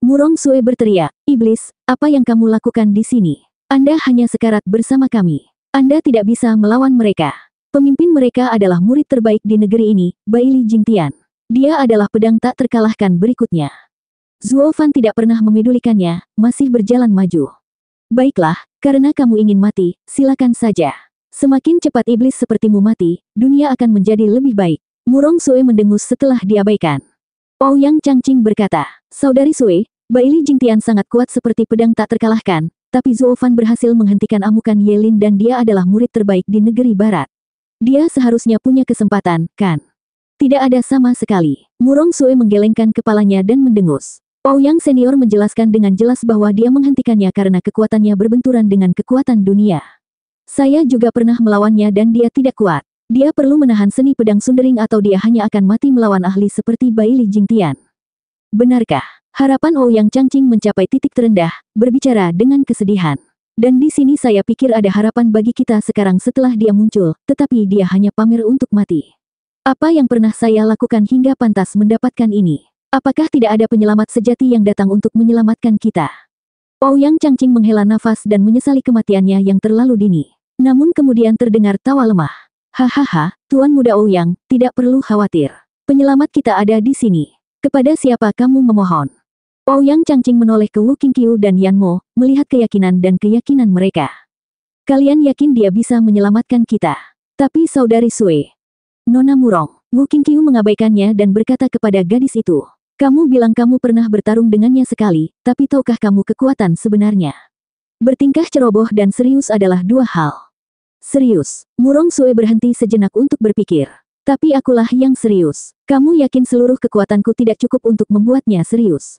Murong Sue berteriak, iblis, apa yang kamu lakukan di sini? Anda hanya sekarat bersama kami. Anda tidak bisa melawan mereka. Pemimpin mereka adalah murid terbaik di negeri ini, Baili Jingtian. Dia adalah pedang tak terkalahkan berikutnya. Zuo Fan tidak pernah memedulikannya, masih berjalan maju. Baiklah, karena kamu ingin mati, silakan saja. Semakin cepat iblis sepertimu mati, dunia akan menjadi lebih baik. Murong Sue mendengus setelah diabaikan. Ouyang Changqing berkata, Saudari Sue, Baili Jingtian sangat kuat seperti pedang tak terkalahkan, tapi Zuo Fan berhasil menghentikan amukan Yaelin dan dia adalah murid terbaik di negeri barat. Dia seharusnya punya kesempatan, kan? Tidak ada sama sekali. Murong Sue menggelengkan kepalanya dan mendengus. Ouyang senior menjelaskan dengan jelas bahwa dia menghentikannya karena kekuatannya berbenturan dengan kekuatan dunia. Saya juga pernah melawannya dan dia tidak kuat. Dia perlu menahan seni pedang Sundering atau dia hanya akan mati melawan ahli seperti Baili Jingtian. Benarkah? Harapan Ouyang Changqing mencapai titik terendah, berbicara dengan kesedihan. Dan di sini saya pikir ada harapan bagi kita sekarang setelah dia muncul, tetapi dia hanya pamer untuk mati. Apa yang pernah saya lakukan hingga pantas mendapatkan ini? Apakah tidak ada penyelamat sejati yang datang untuk menyelamatkan kita? Ouyang Changqing menghela nafas dan menyesali kematiannya yang terlalu dini. Namun kemudian terdengar tawa lemah. Hahaha, Tuan Muda Ouyang, tidak perlu khawatir. Penyelamat kita ada di sini. Kepada siapa kamu memohon? Ouyang Changqing menoleh ke Wu Qingqiu dan Yan Mo, melihat keyakinan dan keyakinan mereka. Kalian yakin dia bisa menyelamatkan kita? Tapi Saudari Sue, Nona Murong, Wu Qingqiu mengabaikannya dan berkata kepada gadis itu. Kamu bilang kamu pernah bertarung dengannya sekali, tapi tahukah kamu kekuatan sebenarnya? Bertingkah ceroboh dan serius adalah dua hal. Serius. Murong Sue berhenti sejenak untuk berpikir. Tapi akulah yang serius. Kamu yakin seluruh kekuatanku tidak cukup untuk membuatnya serius?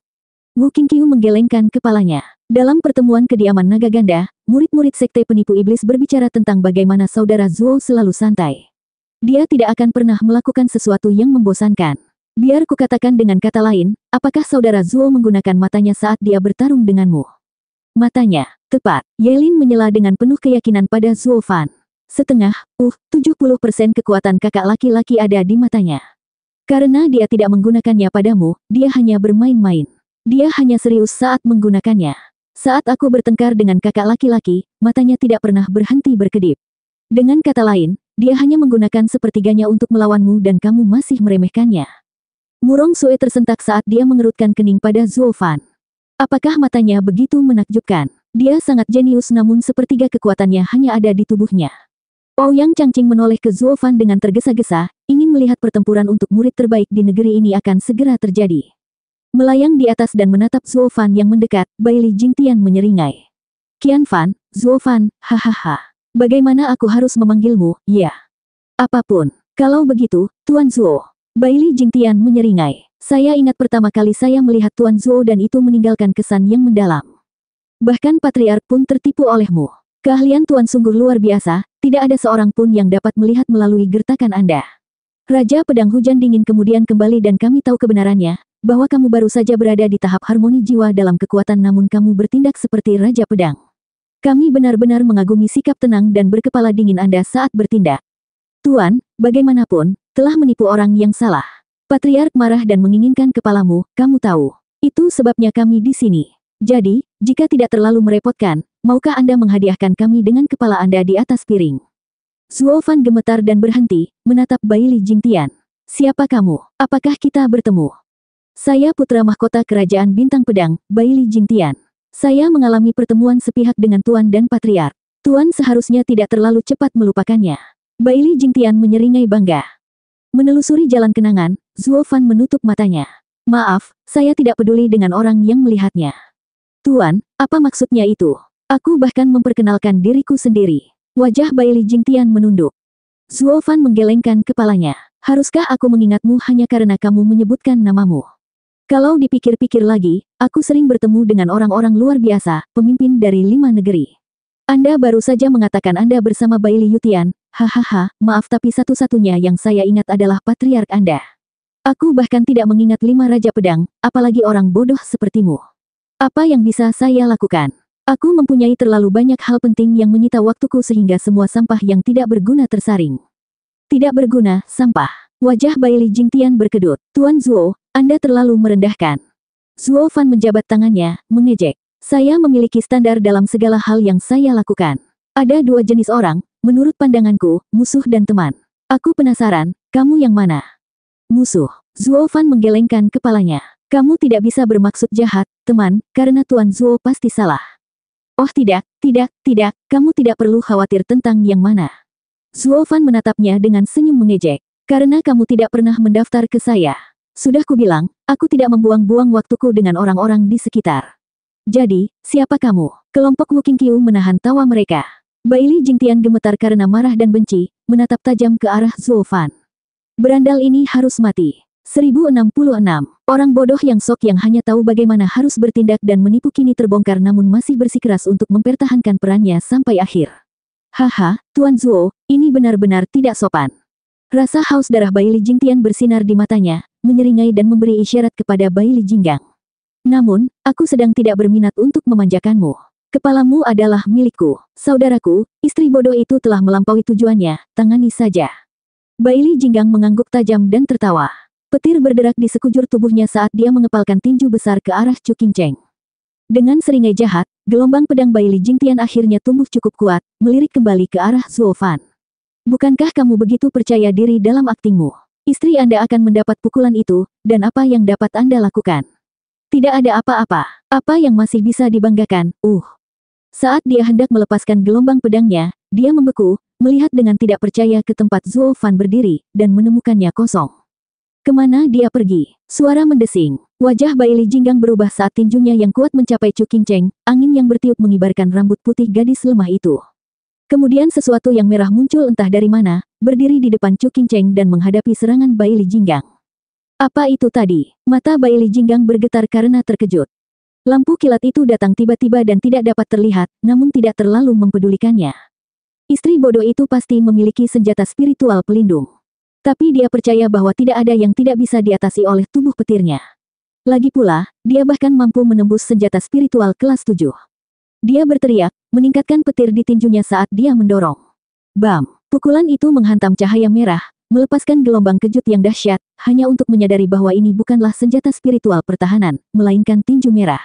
Wu Qingqiu menggelengkan kepalanya. Dalam pertemuan kediaman naga ganda, murid-murid sekte penipu iblis berbicara tentang bagaimana saudara Zuo selalu santai. Dia tidak akan pernah melakukan sesuatu yang membosankan. Biar kukatakan dengan kata lain, apakah saudara Zuo menggunakan matanya saat dia bertarung denganmu? Matanya, tepat. Yaelin menyela dengan penuh keyakinan pada Zuo Fan. 70% kekuatan kakak laki-laki ada di matanya. Karena dia tidak menggunakannya padamu, dia hanya bermain-main. Dia hanya serius saat menggunakannya. Saat aku bertengkar dengan kakak laki-laki, matanya tidak pernah berhenti berkedip. Dengan kata lain, dia hanya menggunakan sepertiganya untuk melawanmu dan kamu masih meremehkannya. Murong Sue tersentak saat dia mengerutkan kening pada Zuo Fan. Apakah matanya begitu menakjubkan? Dia sangat jenius namun sepertiga kekuatannya hanya ada di tubuhnya. Ouyang Changqing menoleh ke Zuo Fan dengan tergesa-gesa, ingin melihat pertempuran untuk murid terbaik di negeri ini akan segera terjadi. Melayang di atas dan menatap Zuo Fan yang mendekat, Bai Li Jingtian menyeringai. Qian Fan, Zuo Fan, hahaha. Bagaimana aku harus memanggilmu, ya? Apapun. Kalau begitu, Tuan Zuo. Bai Li Jingtian menyeringai. Saya ingat pertama kali saya melihat Tuan Zuo dan itu meninggalkan kesan yang mendalam. Bahkan Patriark pun tertipu olehmu. Keahlian Tuan sungguh luar biasa, tidak ada seorang pun yang dapat melihat melalui gertakan Anda. Raja Pedang Hujan Dingin kemudian kembali dan kami tahu kebenarannya, bahwa kamu baru saja berada di tahap harmoni jiwa dalam kekuatan namun kamu bertindak seperti Raja Pedang. Kami benar-benar mengagumi sikap tenang dan berkepala dingin Anda saat bertindak. Tuan, bagaimanapun, telah menipu orang yang salah. Patriark marah dan menginginkan kepalamu, kamu tahu. Itu sebabnya kami di sini. Jadi, jika tidak terlalu merepotkan, maukah Anda menghadiahkan kami dengan kepala Anda di atas piring? Zuo Fan gemetar dan berhenti, menatap Bai Li Jingtian. Siapa kamu? Apakah kita bertemu? Saya putra mahkota kerajaan Bintang Pedang, Bai Li Jingtian. Saya mengalami pertemuan sepihak dengan Tuan dan Patriark. Tuan seharusnya tidak terlalu cepat melupakannya. Bai Li Jingtian menyeringai bangga. Menelusuri jalan kenangan, Zuo Fan menutup matanya. Maaf, saya tidak peduli dengan orang yang melihatnya. Tuan, apa maksudnya itu? Aku bahkan memperkenalkan diriku sendiri. Wajah Bai Li Jingtian menunduk. Zuo Fan menggelengkan kepalanya. Haruskah aku mengingatmu hanya karena kamu menyebutkan namamu? Kalau dipikir-pikir lagi, aku sering bertemu dengan orang-orang luar biasa, pemimpin dari 5 negeri. Anda baru saja mengatakan Anda bersama Bai Li Yutian, hahaha, maaf tapi satu-satunya yang saya ingat adalah Patriark Anda. Aku bahkan tidak mengingat 5 Raja Pedang, apalagi orang bodoh sepertimu. Apa yang bisa saya lakukan? Aku mempunyai terlalu banyak hal penting yang menyita waktuku sehingga semua sampah yang tidak berguna tersaring. Tidak berguna, sampah. Wajah Bai Li Jingtian berkedut. Tuan Zuo, Anda terlalu merendahkan. Zuo Fan menjabat tangannya, mengejek. Saya memiliki standar dalam segala hal yang saya lakukan. Ada 2 jenis orang, menurut pandanganku, musuh dan teman. Aku penasaran, kamu yang mana? Musuh. Zuo Fan menggelengkan kepalanya. Kamu tidak bisa bermaksud jahat, teman, karena Tuan Zuo pasti salah. Oh tidak, kamu tidak perlu khawatir tentang yang mana. Zuo Fan menatapnya dengan senyum mengejek. Karena kamu tidak pernah mendaftar ke saya. Sudah kubilang, aku tidak membuang-buang waktuku dengan orang-orang di sekitar. Jadi, siapa kamu? Kelompok Wu Qingqiu menahan tawa mereka. Bai Li Jingtian gemetar karena marah dan benci, menatap tajam ke arah Zuo Fan. Berandal ini harus mati. 1066. Orang bodoh yang sok yang hanya tahu bagaimana harus bertindak dan menipu kini terbongkar namun masih bersikeras untuk mempertahankan perannya sampai akhir. Haha, Tuan Zuo, ini benar-benar tidak sopan. Rasa haus darah Bai Li Jingtian bersinar di matanya, menyeringai dan memberi isyarat kepada Bai Li Jinggang. Namun, aku sedang tidak berminat untuk memanjakanmu. Kepalamu adalah milikku. Saudaraku, istri bodoh itu telah melampaui tujuannya, tangani saja. Bai Li Jinggang mengangguk tajam dan tertawa. Petir berderak di sekujur tubuhnya saat dia mengepalkan tinju besar ke arah Chu Qingcheng. Dengan seringai jahat, gelombang pedang Bai Li Jingtian akhirnya tumbuh cukup kuat, melirik kembali ke arah Zuo Fan. Bukankah kamu begitu percaya diri dalam aktingmu? Istri Anda akan mendapat pukulan itu, dan apa yang dapat Anda lakukan? Tidak ada apa-apa. Apa yang masih bisa dibanggakan? Saat dia hendak melepaskan gelombang pedangnya, dia membeku, melihat dengan tidak percaya ke tempat Zuo Fan berdiri, dan menemukannya kosong. Kemana dia pergi? Suara mendesing. Wajah Bai Li Jinggang berubah saat tinjunya yang kuat mencapai Chu Qingcheng, angin yang bertiup mengibarkan rambut putih gadis lemah itu. Kemudian sesuatu yang merah muncul entah dari mana, berdiri di depan Chu Qingcheng dan menghadapi serangan Bai Li Jinggang. Apa itu tadi? Mata Bai Li Jinggang bergetar karena terkejut. Lampu kilat itu datang tiba-tiba dan tidak dapat terlihat, namun tidak terlalu mempedulikannya. Istri bodoh itu pasti memiliki senjata spiritual pelindung. Tapi dia percaya bahwa tidak ada yang tidak bisa diatasi oleh tubuh petirnya. Lagi pula, dia bahkan mampu menembus senjata spiritual kelas 7. Dia berteriak, meningkatkan petir di tinjunya saat dia mendorong. Bam! Pukulan itu menghantam cahaya merah, melepaskan gelombang kejut yang dahsyat, hanya untuk menyadari bahwa ini bukanlah senjata spiritual pertahanan, melainkan tinju merah.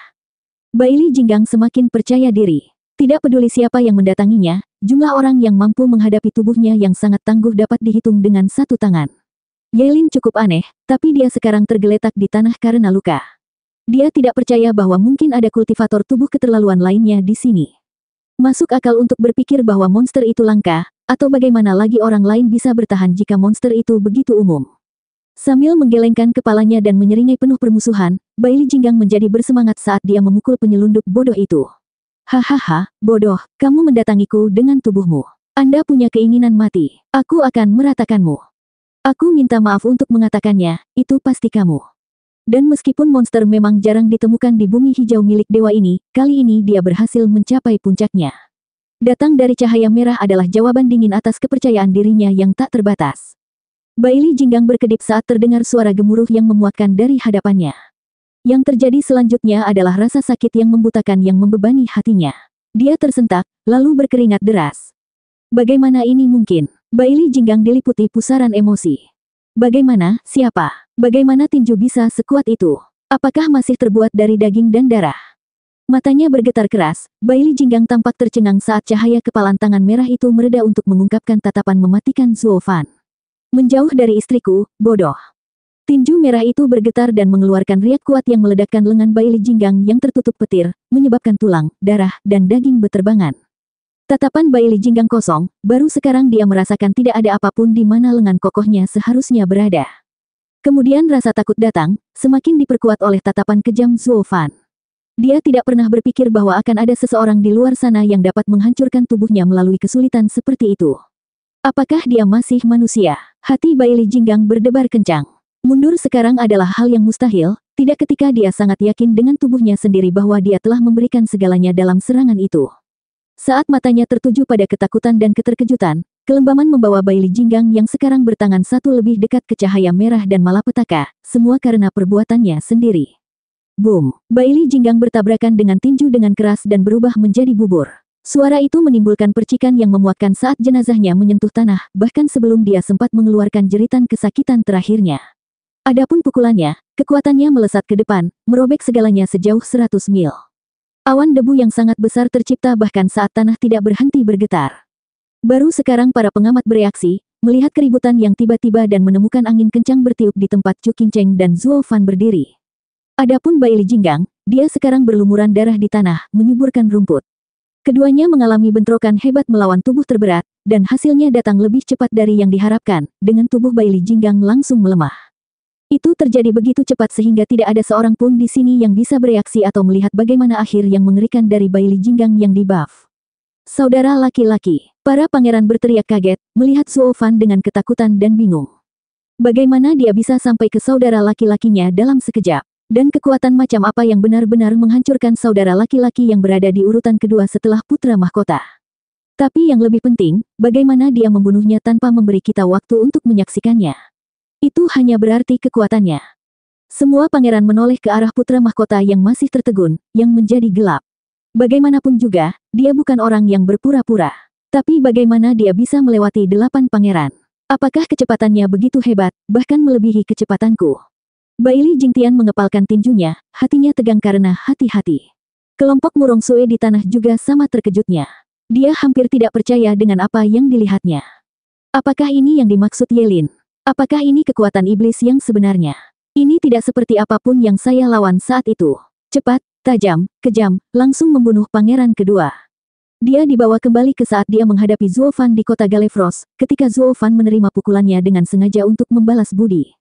Bai Li Jinggang semakin percaya diri. Tidak peduli siapa yang mendatanginya, jumlah orang yang mampu menghadapi tubuhnya yang sangat tangguh dapat dihitung dengan satu tangan. Ye Lin cukup aneh, tapi dia sekarang tergeletak di tanah karena luka. Dia tidak percaya bahwa mungkin ada kultivator tubuh keterlaluan lainnya di sini. Masuk akal untuk berpikir bahwa monster itu langka, atau bagaimana lagi orang lain bisa bertahan jika monster itu begitu umum. Sambil menggelengkan kepalanya dan menyeringai penuh permusuhan, Bailey Jinggang menjadi bersemangat saat dia memukul penyelundup bodoh itu. Hahaha, bodoh, kamu mendatangiku dengan tubuhmu. Anda punya keinginan mati. Aku akan meratakanmu. Aku minta maaf untuk mengatakannya, itu pasti kamu. Dan meskipun monster memang jarang ditemukan di bumi hijau milik dewa ini, kali ini dia berhasil mencapai puncaknya. Datang dari cahaya merah adalah jawaban dingin atas kepercayaan dirinya yang tak terbatas. Bailey Jinggang berkedip saat terdengar suara gemuruh yang memuakkan dari hadapannya. Yang terjadi selanjutnya adalah rasa sakit yang membutakan yang membebani hatinya. Dia tersentak, lalu berkeringat deras. Bagaimana ini mungkin? Bailey Jinggang diliputi pusaran emosi. Bagaimana, siapa? Bagaimana tinju bisa sekuat itu? Apakah masih terbuat dari daging dan darah? Matanya bergetar keras, Bailey Jinggang tampak tercengang saat cahaya kepalan tangan merah itu mereda untuk mengungkapkan tatapan mematikan Zuo Fan. Menjauh dari istriku, bodoh. Tinju merah itu bergetar dan mengeluarkan riak kuat yang meledakkan lengan Bailey Jinggang yang tertutup petir, menyebabkan tulang, darah, dan daging beterbangan. Tatapan Bailey Jinggang kosong, baru sekarang dia merasakan tidak ada apapun di mana lengan kokohnya seharusnya berada. Kemudian rasa takut datang, semakin diperkuat oleh tatapan kejam Zuo Fan. Dia tidak pernah berpikir bahwa akan ada seseorang di luar sana yang dapat menghancurkan tubuhnya melalui kesulitan seperti itu. Apakah dia masih manusia? Hati Bailey Jinggang berdebar kencang. Mundur sekarang adalah hal yang mustahil, tidak ketika dia sangat yakin dengan tubuhnya sendiri bahwa dia telah memberikan segalanya dalam serangan itu. Saat matanya tertuju pada ketakutan dan keterkejutan, kelembaman membawa Bailey Jinggang yang sekarang bertangan satu lebih dekat ke cahaya merah dan malapetaka, semua karena perbuatannya sendiri. Boom! Bailey Jinggang bertabrakan dengan tinju dengan keras dan berubah menjadi bubur. Suara itu menimbulkan percikan yang memuakkan saat jenazahnya menyentuh tanah, bahkan sebelum dia sempat mengeluarkan jeritan kesakitan terakhirnya. Adapun pukulannya, kekuatannya melesat ke depan, merobek segalanya sejauh 100 mil. Awan debu yang sangat besar tercipta bahkan saat tanah tidak berhenti bergetar. Baru sekarang para pengamat bereaksi, melihat keributan yang tiba-tiba dan menemukan angin kencang bertiup di tempat Chu Qingcheng dan Zuo Fan berdiri. Adapun Bailey Jinggang, dia sekarang berlumuran darah di tanah, menyuburkan rumput. Keduanya mengalami bentrokan hebat melawan tubuh terberat, dan hasilnya datang lebih cepat dari yang diharapkan, dengan tubuh Bailey Jinggang langsung melemah. Itu terjadi begitu cepat sehingga tidak ada seorang pun di sini yang bisa bereaksi atau melihat bagaimana akhir yang mengerikan dari Bailey Jinggang yang dibuff. Saudara laki-laki, para pangeran berteriak kaget, melihat Zuo Fan dengan ketakutan dan bingung. Bagaimana dia bisa sampai ke saudara laki-lakinya dalam sekejap? Dan kekuatan macam apa yang benar-benar menghancurkan saudara laki-laki yang berada di urutan kedua setelah putra mahkota? Tapi yang lebih penting, bagaimana dia membunuhnya tanpa memberi kita waktu untuk menyaksikannya? Itu hanya berarti kekuatannya. Semua pangeran menoleh ke arah putra mahkota yang masih tertegun, yang menjadi gelap. Bagaimanapun juga, dia bukan orang yang berpura-pura. Tapi bagaimana dia bisa melewati 8 pangeran? Apakah kecepatannya begitu hebat, bahkan melebihi kecepatanku? Bailey Jingtian mengepalkan tinjunya, hatinya tegang karena hati-hati. Kelompok Murong Sue di tanah juga sama terkejutnya. Dia hampir tidak percaya dengan apa yang dilihatnya. Apakah ini yang dimaksud Yelin? Apakah ini kekuatan iblis yang sebenarnya? Ini tidak seperti apapun yang saya lawan saat itu. Cepat, tajam, kejam, langsung membunuh pangeran kedua. Dia dibawa kembali ke saat dia menghadapi Zuo Fan di kota Galefros, ketika Zuo Fan menerima pukulannya dengan sengaja untuk membalas budi.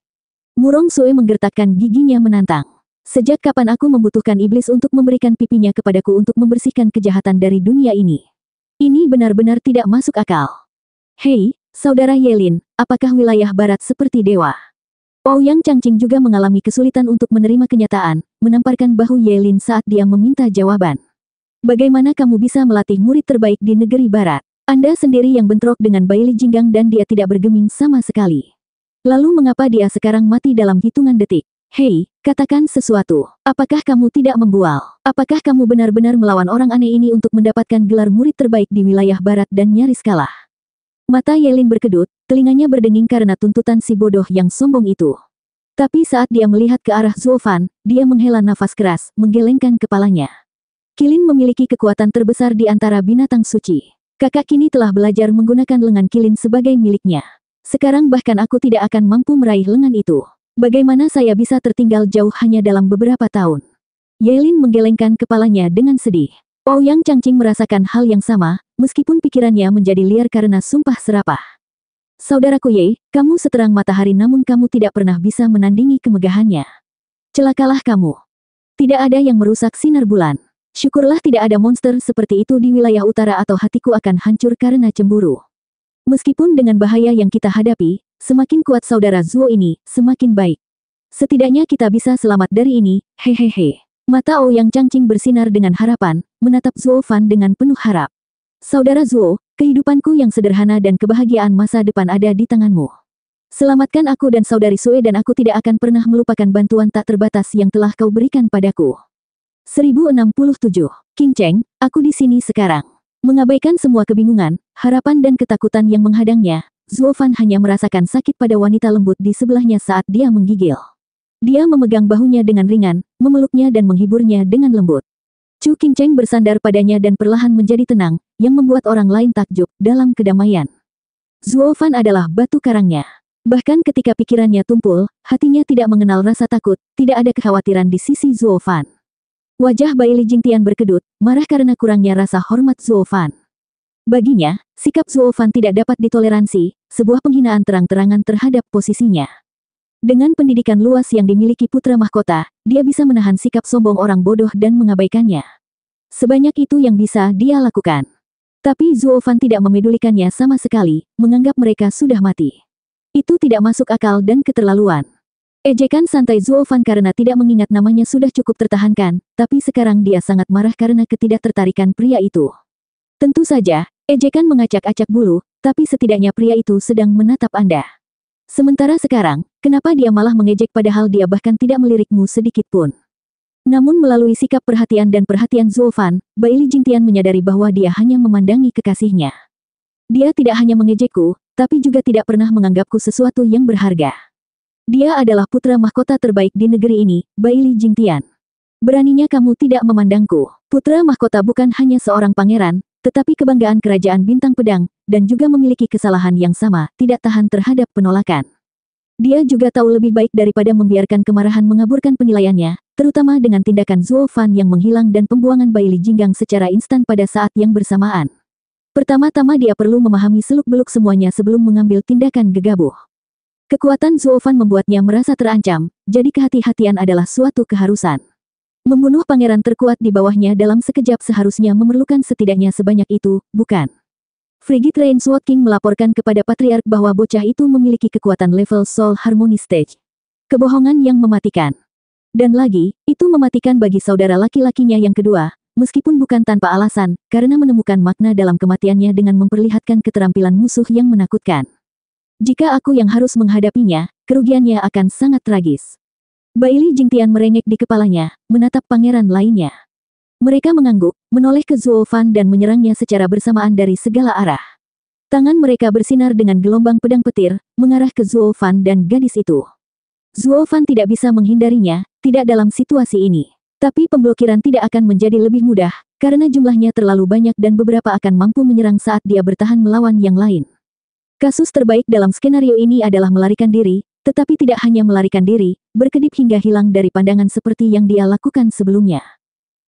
Murong Sue menggertakkan giginya menantang. Sejak kapan aku membutuhkan iblis untuk memberikan pipinya kepadaku untuk membersihkan kejahatan dari dunia ini? Ini benar-benar tidak masuk akal. Hei, Saudara Yelin, apakah wilayah barat seperti dewa? Ouyang Changqing juga mengalami kesulitan untuk menerima kenyataan, menamparkan bahu Yelin saat dia meminta jawaban. Bagaimana kamu bisa melatih murid terbaik di negeri barat? Anda sendiri yang bentrok dengan Bailey Jinggang dan dia tidak bergeming sama sekali. Lalu mengapa dia sekarang mati dalam hitungan detik? Hei, katakan sesuatu. Apakah kamu tidak membual? Apakah kamu benar-benar melawan orang aneh ini untuk mendapatkan gelar murid terbaik di wilayah barat dan nyaris kalah? Mata Yelin berkedut, telinganya berdenging karena tuntutan si bodoh yang sombong itu. Tapi saat dia melihat ke arah Zuo Fan, dia menghela nafas keras, menggelengkan kepalanya. Qilin memiliki kekuatan terbesar di antara binatang suci. Kakak kini telah belajar menggunakan lengan Qilin sebagai miliknya. Sekarang bahkan aku tidak akan mampu meraih lengan itu. Bagaimana saya bisa tertinggal jauh hanya dalam beberapa tahun? Yailin menggelengkan kepalanya dengan sedih. Ouyang Changqing merasakan hal yang sama, meskipun pikirannya menjadi liar karena sumpah serapah. Saudaraku Ye, kamu seterang matahari namun kamu tidak pernah bisa menandingi kemegahannya. Celakalah kamu. Tidak ada yang merusak sinar bulan. Syukurlah tidak ada monster seperti itu di wilayah utara atau hatiku akan hancur karena cemburu. Meskipun dengan bahaya yang kita hadapi, semakin kuat saudara Zuo ini, semakin baik. Setidaknya kita bisa selamat dari ini, hehehe. Mata Ouyang Changqing bersinar dengan harapan, menatap Zuo Fan dengan penuh harap. Saudara Zuo, kehidupanku yang sederhana dan kebahagiaan masa depan ada di tanganmu. Selamatkan aku dan saudari Sue dan aku tidak akan pernah melupakan bantuan tak terbatas yang telah kau berikan padaku. 1067. King Cheng, aku di sini sekarang. Mengabaikan semua kebingungan, harapan dan ketakutan yang menghadangnya, Zuo Fan hanya merasakan sakit pada wanita lembut di sebelahnya saat dia menggigil. Dia memegang bahunya dengan ringan, memeluknya dan menghiburnya dengan lembut. Chu Qingcheng bersandar padanya dan perlahan menjadi tenang, yang membuat orang lain takjub dalam kedamaian. Zuo Fan adalah batu karangnya. Bahkan ketika pikirannya tumpul, hatinya tidak mengenal rasa takut, tidak ada kekhawatiran di sisi Zuo Fan. Wajah Bai Li Jingtian berkedut, marah karena kurangnya rasa hormat Zuo Fan. Baginya, sikap Zuo Fan tidak dapat ditoleransi, sebuah penghinaan terang-terangan terhadap posisinya. Dengan pendidikan luas yang dimiliki putra mahkota, dia bisa menahan sikap sombong orang bodoh dan mengabaikannya. Sebanyak itu yang bisa dia lakukan. Tapi Zuo Fan tidak memedulikannya sama sekali, menganggap mereka sudah mati. Itu tidak masuk akal dan keterlaluan. Ejekan santai Zuo Fan karena tidak mengingat namanya sudah cukup tertahankan, tapi sekarang dia sangat marah karena ketidaktertarikan pria itu. Tentu saja, ejekan mengacak-acak bulu, tapi setidaknya pria itu sedang menatap Anda. Sementara sekarang, kenapa dia malah mengejek padahal dia bahkan tidak melirikmu sedikit pun. Namun melalui sikap perhatian dan perhatian Zuo Fan, Bai Li Jingtian menyadari bahwa dia hanya memandangi kekasihnya. Dia tidak hanya mengejekku, tapi juga tidak pernah menganggapku sesuatu yang berharga. Dia adalah putra mahkota terbaik di negeri ini, Bai Li Jingtian. Beraninya kamu tidak memandangku. Putra mahkota bukan hanya seorang pangeran, tetapi kebanggaan kerajaan bintang pedang, dan juga memiliki kesalahan yang sama, tidak tahan terhadap penolakan. Dia juga tahu lebih baik daripada membiarkan kemarahan mengaburkan penilaiannya, terutama dengan tindakan Zuo Fan yang menghilang dan pembuangan Bai Li Jinggang secara instan pada saat yang bersamaan. Pertama-tama dia perlu memahami seluk-beluk semuanya sebelum mengambil tindakan gegabah. Kekuatan Zuo Fan membuatnya merasa terancam, jadi kehati-hatian adalah suatu keharusan. Membunuh pangeran terkuat di bawahnya dalam sekejap seharusnya memerlukan setidaknya sebanyak itu, bukan? Frigid Rain Sword King melaporkan kepada Patriark bahwa bocah itu memiliki kekuatan level Soul Harmony Stage. Kebohongan yang mematikan. Dan lagi, itu mematikan bagi saudara laki-lakinya yang kedua, meskipun bukan tanpa alasan, karena menemukan makna dalam kematiannya dengan memperlihatkan keterampilan musuh yang menakutkan. Jika aku yang harus menghadapinya, kerugiannya akan sangat tragis. Bai Li Jingtian merengek di kepalanya, menatap pangeran lainnya. Mereka mengangguk, menoleh ke Zuo Fan dan menyerangnya secara bersamaan dari segala arah. Tangan mereka bersinar dengan gelombang pedang petir, mengarah ke Zuo Fan dan gadis itu. Zuo Fan tidak bisa menghindarinya, tidak dalam situasi ini. Tapi pemblokiran tidak akan menjadi lebih mudah, karena jumlahnya terlalu banyak dan beberapa akan mampu menyerang saat dia bertahan melawan yang lain. Kasus terbaik dalam skenario ini adalah melarikan diri, tetapi tidak hanya melarikan diri, berkedip hingga hilang dari pandangan seperti yang dia lakukan sebelumnya.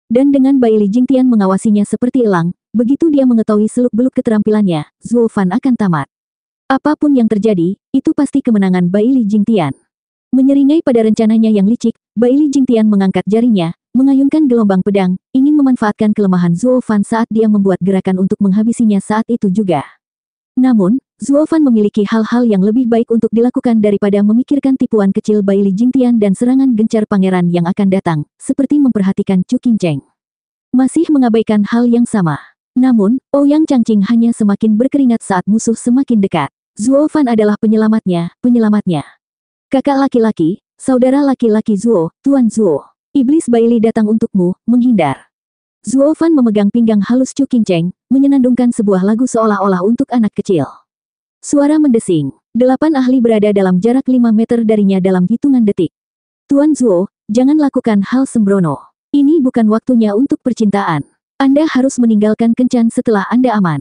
Dan dengan Bai Li Jingtian mengawasinya seperti elang, begitu dia mengetahui seluk-beluk keterampilannya, Zuo Fan akan tamat. Apapun yang terjadi, itu pasti kemenangan Bai Li Jingtian. Menyeringai pada rencananya yang licik, Bai Li Jingtian mengangkat jarinya, mengayunkan gelombang pedang, ingin memanfaatkan kelemahan Zuo Fan saat dia membuat gerakan untuk menghabisinya saat itu juga. Namun, Zuo Fan memiliki hal-hal yang lebih baik untuk dilakukan daripada memikirkan tipuan kecil Bai Li Jingtian dan serangan gencar pangeran yang akan datang, seperti memperhatikan Chu Qingcheng. Masih mengabaikan hal yang sama. Namun, Ouyang Changqing hanya semakin berkeringat saat musuh semakin dekat. Zuo Fan adalah penyelamatnya, penyelamatnya. Kakak laki-laki, saudara laki-laki Zuo, Tuan Zuo. Iblis Bai Li datang untukmu, menghindar. Zuo Fan memegang pinggang halus Chu Qingcheng, menyenandungkan sebuah lagu seolah-olah untuk anak kecil. Suara mendesing. 8 ahli berada dalam jarak 5 meter darinya dalam hitungan detik. Tuan Zuo, jangan lakukan hal sembrono. Ini bukan waktunya untuk percintaan. Anda harus meninggalkan kencan setelah Anda aman.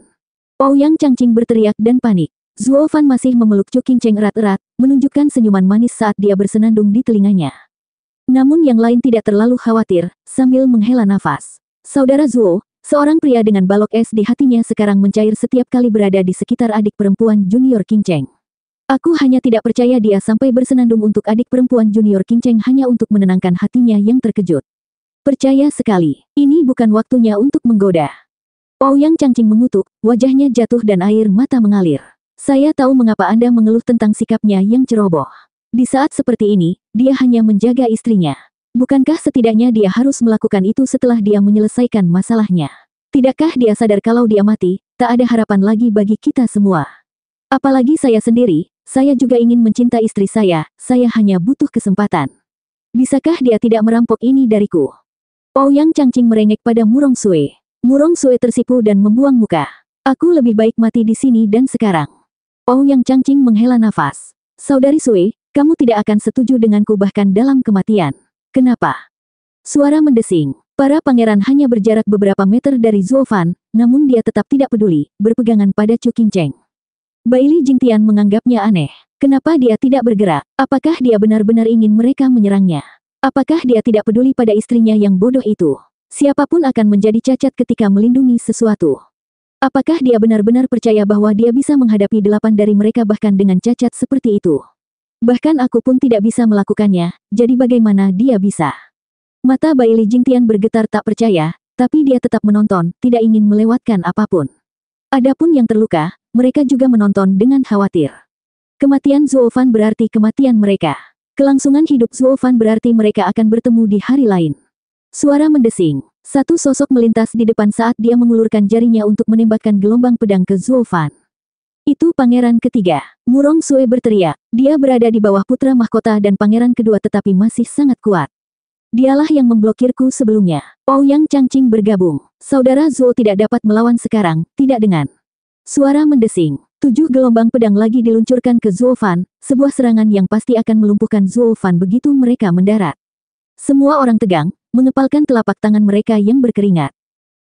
Ouyang Changqing berteriak dan panik. Zuo Fan masih memeluk Chu Qingcheng erat-erat, menunjukkan senyuman manis saat dia bersenandung di telinganya. Namun yang lain tidak terlalu khawatir, sambil menghela nafas. Saudara Zuo, seorang pria dengan balok es di hatinya sekarang mencair setiap kali berada di sekitar adik perempuan junior Qing Cheng. Aku hanya tidak percaya dia sampai bersenandung untuk adik perempuan junior Qing Cheng hanya untuk menenangkan hatinya yang terkejut. Percaya sekali, ini bukan waktunya untuk menggoda. Ouyang Changqing mengutuk, wajahnya jatuh dan air mata mengalir. Saya tahu mengapa Anda mengeluh tentang sikapnya yang ceroboh. Di saat seperti ini, dia hanya menjaga istrinya. Bukankah setidaknya dia harus melakukan itu setelah dia menyelesaikan masalahnya? Tidakkah dia sadar kalau dia mati, tak ada harapan lagi bagi kita semua? Apalagi saya sendiri, saya juga ingin mencinta istri saya hanya butuh kesempatan. Bisakah dia tidak merampok ini dariku? Ouyang Changqing merengek pada Murong Sue. Murong Sue tersipu dan membuang muka. Aku lebih baik mati di sini dan sekarang. Ouyang Changqing menghela nafas. Saudari Sue, kamu tidak akan setuju denganku bahkan dalam kematian. Kenapa? Suara mendesing. Para pangeran hanya berjarak beberapa meter dari Zuo Fan, namun dia tetap tidak peduli, berpegangan pada Chu Qingcheng. Baili Jingtian menganggapnya aneh. Kenapa dia tidak bergerak? Apakah dia benar-benar ingin mereka menyerangnya? Apakah dia tidak peduli pada istrinya yang bodoh itu? Siapapun akan menjadi cacat ketika melindungi sesuatu. Apakah dia benar-benar percaya bahwa dia bisa menghadapi 8 dari mereka bahkan dengan cacat seperti itu? Bahkan aku pun tidak bisa melakukannya, jadi bagaimana dia bisa? Mata Baili Jingtian bergetar tak percaya, tapi dia tetap menonton, tidak ingin melewatkan apapun. Adapun yang terluka, mereka juga menonton dengan khawatir. Kematian Zuo Fan berarti kematian mereka. Kelangsungan hidup Zuo Fan berarti mereka akan bertemu di hari lain. Suara mendesing. Satu sosok melintas di depan saat dia mengulurkan jarinya untuk menembakkan gelombang pedang ke Zuo Fan. Itu pangeran ketiga. Murong Sue berteriak. Dia berada di bawah putra mahkota dan pangeran kedua tetapi masih sangat kuat. Dialah yang memblokirku sebelumnya. Ouyang Changqing bergabung. Saudara Zuo tidak dapat melawan sekarang, tidak dengan. Suara mendesing. 7 gelombang pedang lagi diluncurkan ke Zuo Fan, sebuah serangan yang pasti akan melumpuhkan Zuo Fan begitu mereka mendarat. Semua orang tegang, mengepalkan telapak tangan mereka yang berkeringat.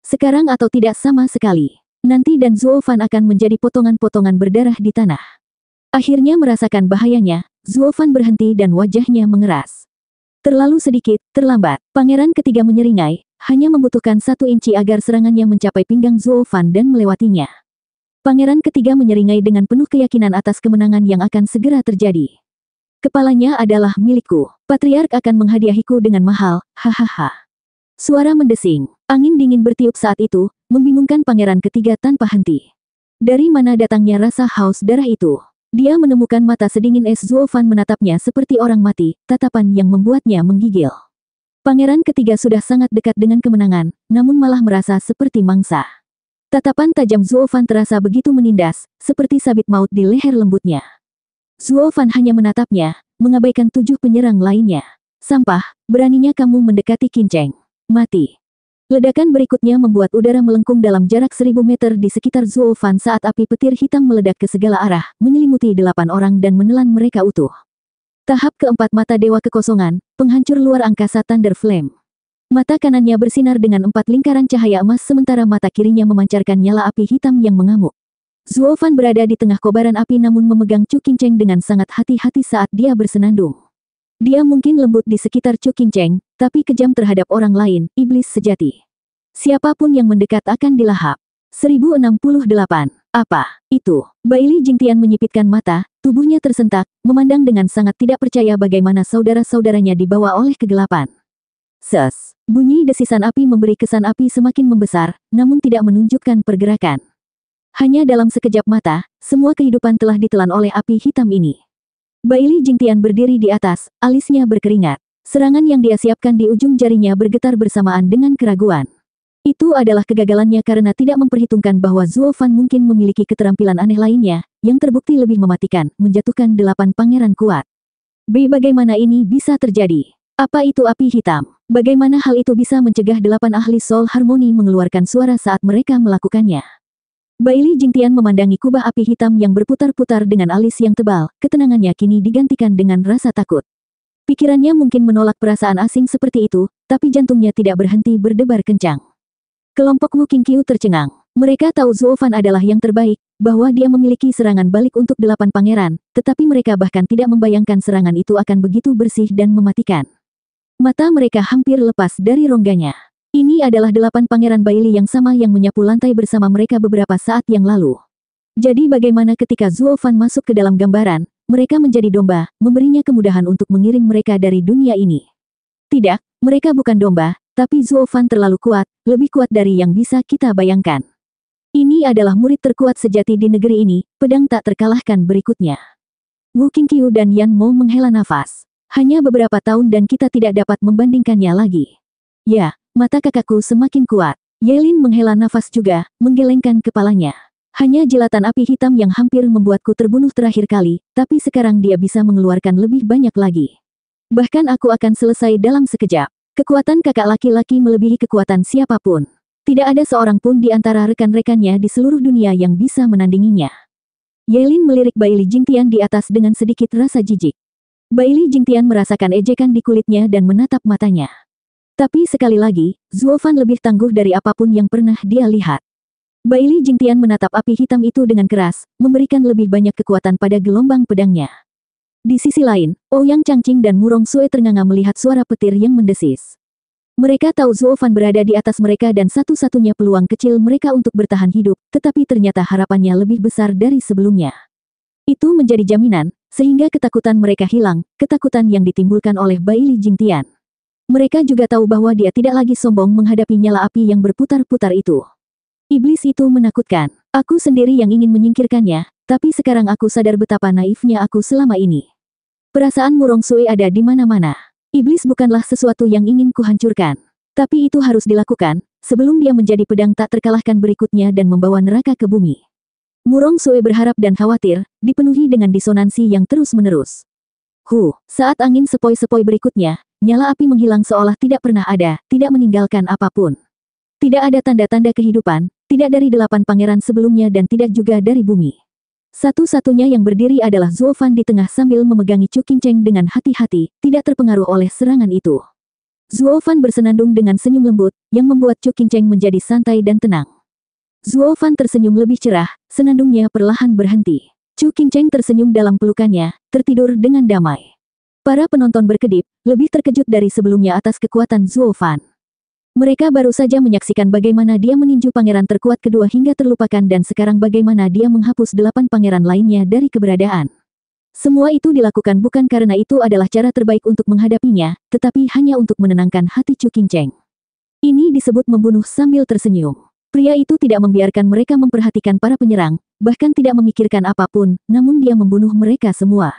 Sekarang atau tidak sama sekali. Nanti dan Zuo Fan akan menjadi potongan-potongan berdarah di tanah. Akhirnya merasakan bahayanya, Zuo Fan berhenti dan wajahnya mengeras. Terlalu sedikit, terlambat. Pangeran ketiga menyeringai, hanya membutuhkan 1 inci agar serangannya mencapai pinggang Zuo Fan dan melewatinya. Pangeran ketiga menyeringai dengan penuh keyakinan atas kemenangan yang akan segera terjadi. Kepalanya adalah milikku. Patriark akan menghadiahiku dengan mahal, hahaha. Suara mendesing. Angin dingin bertiup saat itu, membingungkan pangeran ketiga tanpa henti. Dari mana datangnya rasa haus darah itu? Dia menemukan mata sedingin es Zuo Fan menatapnya seperti orang mati, tatapan yang membuatnya menggigil. Pangeran ketiga sudah sangat dekat dengan kemenangan, namun malah merasa seperti mangsa. Tatapan tajam Zuo Fan terasa begitu menindas, seperti sabit maut di leher lembutnya. Zuo Fan hanya menatapnya, mengabaikan 7 penyerang lainnya. Sampah, beraninya kamu mendekati Qing Cheng. Mati. Ledakan berikutnya membuat udara melengkung dalam jarak 1000 meter di sekitar Zuo Fan saat api petir hitam meledak ke segala arah, menyelimuti 8 orang dan menelan mereka utuh. Tahap keempat mata Dewa Kekosongan, penghancur luar angkasa Thunder Flame. Mata kanannya bersinar dengan 4 lingkaran cahaya emas sementara mata kirinya memancarkan nyala api hitam yang mengamuk. Zuo Fan berada di tengah kobaran api namun memegang Chu Qingcheng dengan sangat hati-hati saat dia bersenandung. Dia mungkin lembut di sekitar Chu Qingcheng, tapi kejam terhadap orang lain, iblis sejati. Siapapun yang mendekat akan dilahap. 1068. Apa itu? Baili Jingtian menyipitkan mata, tubuhnya tersentak, memandang dengan sangat tidak percaya bagaimana saudara-saudaranya dibawa oleh kegelapan. Ses. Bunyi desisan api memberi kesan api semakin membesar, namun tidak menunjukkan pergerakan. Hanya dalam sekejap mata, semua kehidupan telah ditelan oleh api hitam ini. Baili Jingtian berdiri di atas, alisnya berkeringat. Serangan yang dia siapkan di ujung jarinya bergetar bersamaan dengan keraguan. Itu adalah kegagalannya karena tidak memperhitungkan bahwa Zuo Fan mungkin memiliki keterampilan aneh lainnya, yang terbukti lebih mematikan, menjatuhkan 8 pangeran kuat. Bagaimana ini bisa terjadi? Apa itu api hitam? Bagaimana hal itu bisa mencegah 8 ahli Soul Harmony mengeluarkan suara saat mereka melakukannya? Baili Jingtian memandangi kubah api hitam yang berputar-putar dengan alis yang tebal, ketenangannya kini digantikan dengan rasa takut. Pikirannya mungkin menolak perasaan asing seperti itu, tapi jantungnya tidak berhenti berdebar kencang. Kelompok Wu Qingqiu tercengang. Mereka tahu Zuo Fan adalah yang terbaik, bahwa dia memiliki serangan balik untuk 8 pangeran, tetapi mereka bahkan tidak membayangkan serangan itu akan begitu bersih dan mematikan. Mata mereka hampir lepas dari rongganya. Ini adalah 8 pangeran Bailey yang sama yang menyapu lantai bersama mereka beberapa saat yang lalu. Jadi bagaimana ketika Zuo Fan masuk ke dalam gambaran, mereka menjadi domba, memberinya kemudahan untuk mengiring mereka dari dunia ini. Tidak, mereka bukan domba, tapi Zuo Fan terlalu kuat, lebih kuat dari yang bisa kita bayangkan. Ini adalah murid terkuat sejati di negeri ini, pedang tak terkalahkan berikutnya. Wu Qingqiu dan Yan Mo menghela nafas. Hanya beberapa tahun dan kita tidak dapat membandingkannya lagi. Ya, mata kakakku semakin kuat. Yelin menghela nafas juga, menggelengkan kepalanya. Hanya jilatan api hitam yang hampir membuatku terbunuh terakhir kali, tapi sekarang dia bisa mengeluarkan lebih banyak lagi. Bahkan aku akan selesai dalam sekejap. Kekuatan kakak laki-laki melebihi kekuatan siapapun. Tidak ada seorang pun di antara rekan-rekannya di seluruh dunia yang bisa menandinginya. Yelin melirik Bailey Jingtian di atas dengan sedikit rasa jijik. Bailey Jingtian merasakan ejekan di kulitnya dan menatap matanya. Tapi sekali lagi, Zuo Fan lebih tangguh dari apapun yang pernah dia lihat. Bailey Jingtian menatap api hitam itu dengan keras, memberikan lebih banyak kekuatan pada gelombang pedangnya. Di sisi lain, Ouyang Changqing dan Murong Sue ternganga melihat suara petir yang mendesis. Mereka tahu Zuo Fan berada di atas mereka dan satu-satunya peluang kecil mereka untuk bertahan hidup, tetapi ternyata harapannya lebih besar dari sebelumnya. Itu menjadi jaminan, sehingga ketakutan mereka hilang, ketakutan yang ditimbulkan oleh Bailey Jingtian. Mereka juga tahu bahwa dia tidak lagi sombong menghadapi nyala api yang berputar-putar itu. Iblis itu menakutkan. Aku sendiri yang ingin menyingkirkannya, tapi sekarang aku sadar betapa naifnya aku selama ini. Perasaan Murong Sue ada di mana-mana. Iblis bukanlah sesuatu yang ingin kuhancurkan. Tapi itu harus dilakukan, sebelum dia menjadi pedang tak terkalahkan berikutnya dan membawa neraka ke bumi. Murong Sue berharap dan khawatir, dipenuhi dengan disonansi yang terus-menerus. Saat angin sepoi-sepoi berikutnya, nyala api menghilang seolah tidak pernah ada, tidak meninggalkan apapun. Tidak ada tanda-tanda kehidupan, tidak dari 8 pangeran sebelumnya dan tidak juga dari bumi. Satu-satunya yang berdiri adalah Zuo Fan di tengah sambil memegangi Chu Qingcheng dengan hati-hati, tidak terpengaruh oleh serangan itu. Zuo Fan bersenandung dengan senyum lembut, yang membuat Chu Qingcheng menjadi santai dan tenang. Zuo Fan tersenyum lebih cerah, senandungnya perlahan berhenti. Chu Qingcheng tersenyum dalam pelukannya, tertidur dengan damai. Para penonton berkedip, lebih terkejut dari sebelumnya atas kekuatan Zuo Fan. Mereka baru saja menyaksikan bagaimana dia meninju pangeran terkuat kedua hingga terlupakan dan sekarang bagaimana dia menghapus 8 pangeran lainnya dari keberadaan. Semua itu dilakukan bukan karena itu adalah cara terbaik untuk menghadapinya, tetapi hanya untuk menenangkan hati Chu Qingcheng. Ini disebut membunuh sambil tersenyum. Pria itu tidak membiarkan mereka memperhatikan para penyerang, bahkan tidak memikirkan apapun, namun dia membunuh mereka semua.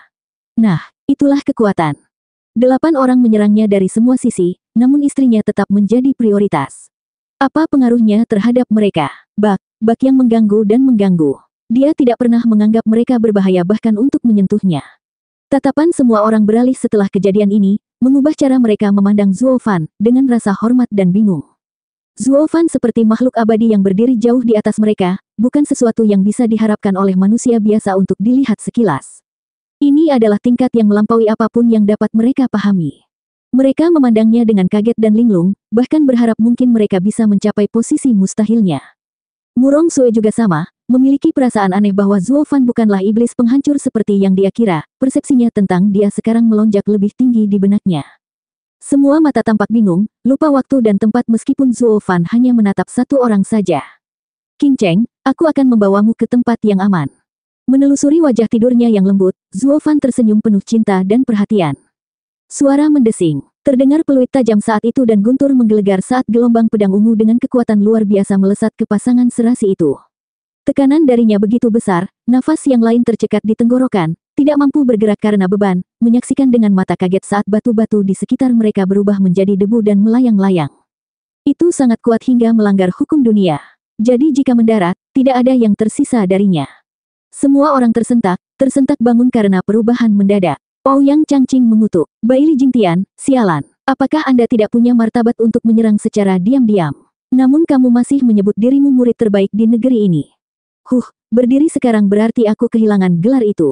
Nah, itulah kekuatan. 8 orang menyerangnya dari semua sisi, namun istrinya tetap menjadi prioritas. Apa pengaruhnya terhadap mereka? Bak yang mengganggu dan mengganggu. Dia tidak pernah menganggap mereka berbahaya bahkan untuk menyentuhnya. Tatapan semua orang beralih setelah kejadian ini, mengubah cara mereka memandang Zuo Fan, dengan rasa hormat dan bingung. Zuo Fan seperti makhluk abadi yang berdiri jauh di atas mereka, bukan sesuatu yang bisa diharapkan oleh manusia biasa untuk dilihat sekilas. Ini adalah tingkat yang melampaui apapun yang dapat mereka pahami. Mereka memandangnya dengan kaget dan linglung, bahkan berharap mungkin mereka bisa mencapai posisi mustahilnya. Murong Sue juga sama, memiliki perasaan aneh bahwa Zuo Fan bukanlah iblis penghancur seperti yang dia kira, persepsinya tentang dia sekarang melonjak lebih tinggi di benaknya. Semua mata tampak bingung, lupa waktu dan tempat meskipun Zuo Fan hanya menatap satu orang saja. Qingcheng, aku akan membawamu ke tempat yang aman. Menelusuri wajah tidurnya yang lembut, Zuo Fan tersenyum penuh cinta dan perhatian. Suara mendesing. Terdengar peluit tajam saat itu dan guntur menggelegar saat gelombang pedang ungu dengan kekuatan luar biasa melesat ke pasangan serasi itu. Tekanan darinya begitu besar, nafas yang lain tercekat di tenggorokan, tidak mampu bergerak karena beban, menyaksikan dengan mata kaget saat batu-batu di sekitar mereka berubah menjadi debu dan melayang-layang. Itu sangat kuat hingga melanggar hukum dunia. Jadi jika mendarat, tidak ada yang tersisa darinya. Semua orang tersentak bangun karena perubahan mendadak. Ouyang Changqing mengutuk. Bailey Jingtian, sialan. Apakah Anda tidak punya martabat untuk menyerang secara diam-diam? Namun kamu masih menyebut dirimu murid terbaik di negeri ini. Berdiri sekarang berarti aku kehilangan gelar itu.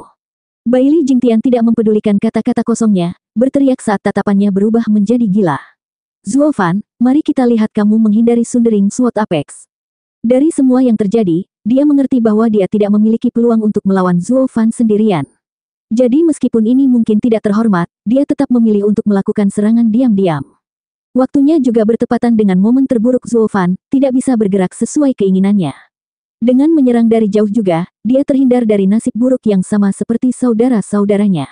Bailey Jingtian tidak mempedulikan kata-kata kosongnya, berteriak saat tatapannya berubah menjadi gila. Zuo Fan, mari kita lihat kamu menghindari Sundering Sword Apex. Dari semua yang terjadi, dia mengerti bahwa dia tidak memiliki peluang untuk melawan Zuo Fan sendirian. Jadi meskipun ini mungkin tidak terhormat, dia tetap memilih untuk melakukan serangan diam-diam. Waktunya juga bertepatan dengan momen terburuk Zuo Fan, tidak bisa bergerak sesuai keinginannya. Dengan menyerang dari jauh juga, dia terhindar dari nasib buruk yang sama seperti saudara-saudaranya.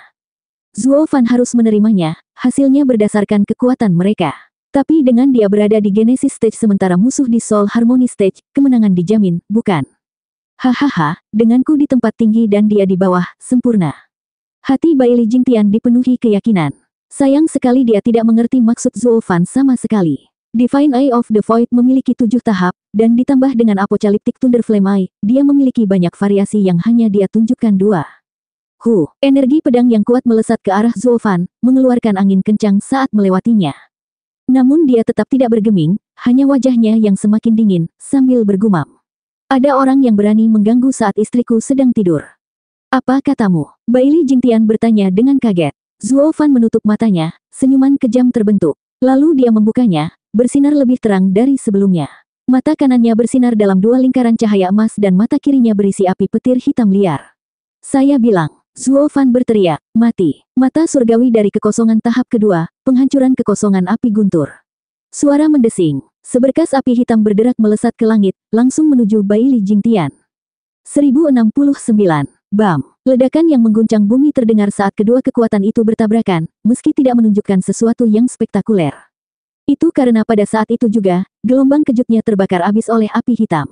Zuo Fan harus menerimanya, hasilnya berdasarkan kekuatan mereka. Tapi dengan dia berada di Genesis Stage sementara musuh di Soul Harmony Stage, kemenangan dijamin, bukan? Hahaha, denganku di tempat tinggi dan dia di bawah, sempurna. Hati Bai Li Jingtian dipenuhi keyakinan. Sayang sekali dia tidak mengerti maksud Zuo Fan sama sekali. Divine Eye of the Void memiliki 7 tahap, dan ditambah dengan Apocalyptic Thunder Flame Eye, dia memiliki banyak variasi yang hanya dia tunjukkan 2. Energi pedang yang kuat melesat ke arah Zuo Fan, mengeluarkan angin kencang saat melewatinya. Namun dia tetap tidak bergeming, hanya wajahnya yang semakin dingin, sambil bergumam. Ada orang yang berani mengganggu saat istriku sedang tidur. Apa katamu? Bai Li Jingtian bertanya dengan kaget. Zuo Fan menutup matanya, senyuman kejam terbentuk. Lalu dia membukanya, bersinar lebih terang dari sebelumnya. Mata kanannya bersinar dalam 2 lingkaran cahaya emas dan mata kirinya berisi api petir hitam liar. Saya bilang. Zuo Fan berteriak, mati. Mata surgawi dari kekosongan tahap kedua, penghancuran kekosongan api guntur. Suara mendesing. Seberkas api hitam berderak melesat ke langit, langsung menuju Bai Li Jingtian. 1069. Bam! Ledakan yang mengguncang bumi terdengar saat kedua kekuatan itu bertabrakan, meski tidak menunjukkan sesuatu yang spektakuler. Itu karena pada saat itu juga, gelombang kejutnya terbakar habis oleh api hitam.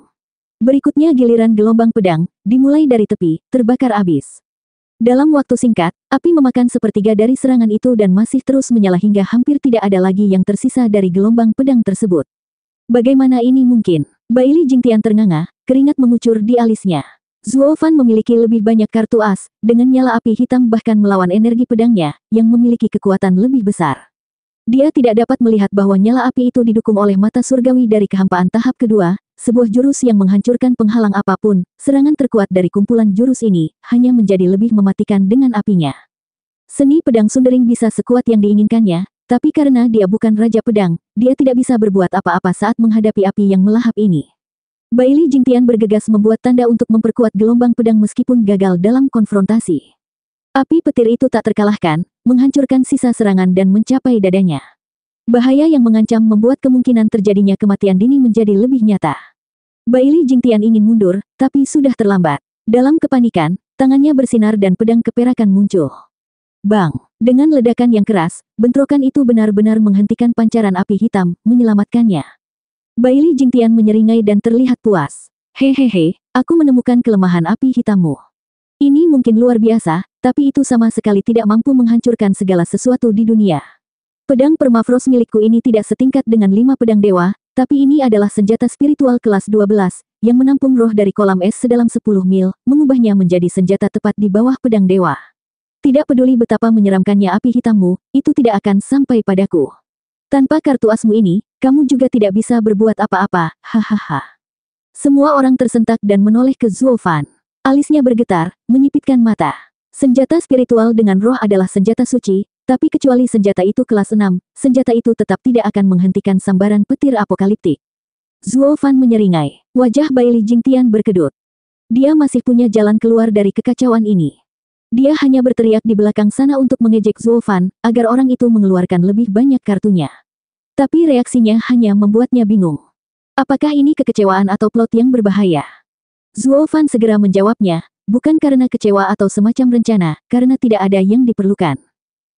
Berikutnya giliran gelombang pedang, dimulai dari tepi, terbakar habis. Dalam waktu singkat, api memakan sepertiga dari serangan itu dan masih terus menyala hingga hampir tidak ada lagi yang tersisa dari gelombang pedang tersebut. Bagaimana ini mungkin? Bai Li Jingtian ternganga, keringat mengucur di alisnya. Zuo Fan memiliki lebih banyak kartu as, dengan nyala api hitam bahkan melawan energi pedangnya, yang memiliki kekuatan lebih besar. Dia tidak dapat melihat bahwa nyala api itu didukung oleh mata surgawi dari kehampaan tahap kedua, sebuah jurus yang menghancurkan penghalang apapun. Serangan terkuat dari kumpulan jurus ini, hanya menjadi lebih mematikan dengan apinya. Seni pedang sundering bisa sekuat yang diinginkannya, tapi karena dia bukan Raja Pedang, dia tidak bisa berbuat apa-apa saat menghadapi api yang melahap ini. Bai Li Jingtian bergegas membuat tanda untuk memperkuat gelombang pedang meskipun gagal dalam konfrontasi. Api petir itu tak terkalahkan, menghancurkan sisa serangan dan mencapai dadanya. Bahaya yang mengancam membuat kemungkinan terjadinya kematian dini menjadi lebih nyata. Bai Li Jingtian ingin mundur, tapi sudah terlambat. Dalam kepanikan, tangannya bersinar dan pedang keperakan muncul. Bang! Dengan ledakan yang keras, bentrokan itu benar-benar menghentikan pancaran api hitam, menyelamatkannya. Bai Li Jingtian menyeringai dan terlihat puas. Hehehe, aku menemukan kelemahan api hitammu. Ini mungkin luar biasa, tapi itu sama sekali tidak mampu menghancurkan segala sesuatu di dunia. Pedang permafrost milikku ini tidak setingkat dengan 5 pedang dewa, tapi ini adalah senjata spiritual kelas 12, yang menampung roh dari kolam es sedalam 10 mil, mengubahnya menjadi senjata tepat di bawah pedang dewa. Tidak peduli betapa menyeramkannya api hitammu, itu tidak akan sampai padaku. Tanpa kartu asmu ini, kamu juga tidak bisa berbuat apa-apa, hahaha. Semua orang tersentak dan menoleh ke Zuo Fan. Alisnya bergetar, menyipitkan mata. Senjata spiritual dengan roh adalah senjata suci, tapi kecuali senjata itu kelas 6, senjata itu tetap tidak akan menghentikan sambaran petir apokaliptik. Zuo Fan menyeringai. Wajah Bai Li Jingtian berkedut. Dia masih punya jalan keluar dari kekacauan ini. Dia hanya berteriak di belakang sana untuk mengejek Zuo Fan, agar orang itu mengeluarkan lebih banyak kartunya. Tapi reaksinya hanya membuatnya bingung. Apakah ini kekecewaan atau plot yang berbahaya? Zuo Fan segera menjawabnya, bukan karena kecewa atau semacam rencana, karena tidak ada yang diperlukan.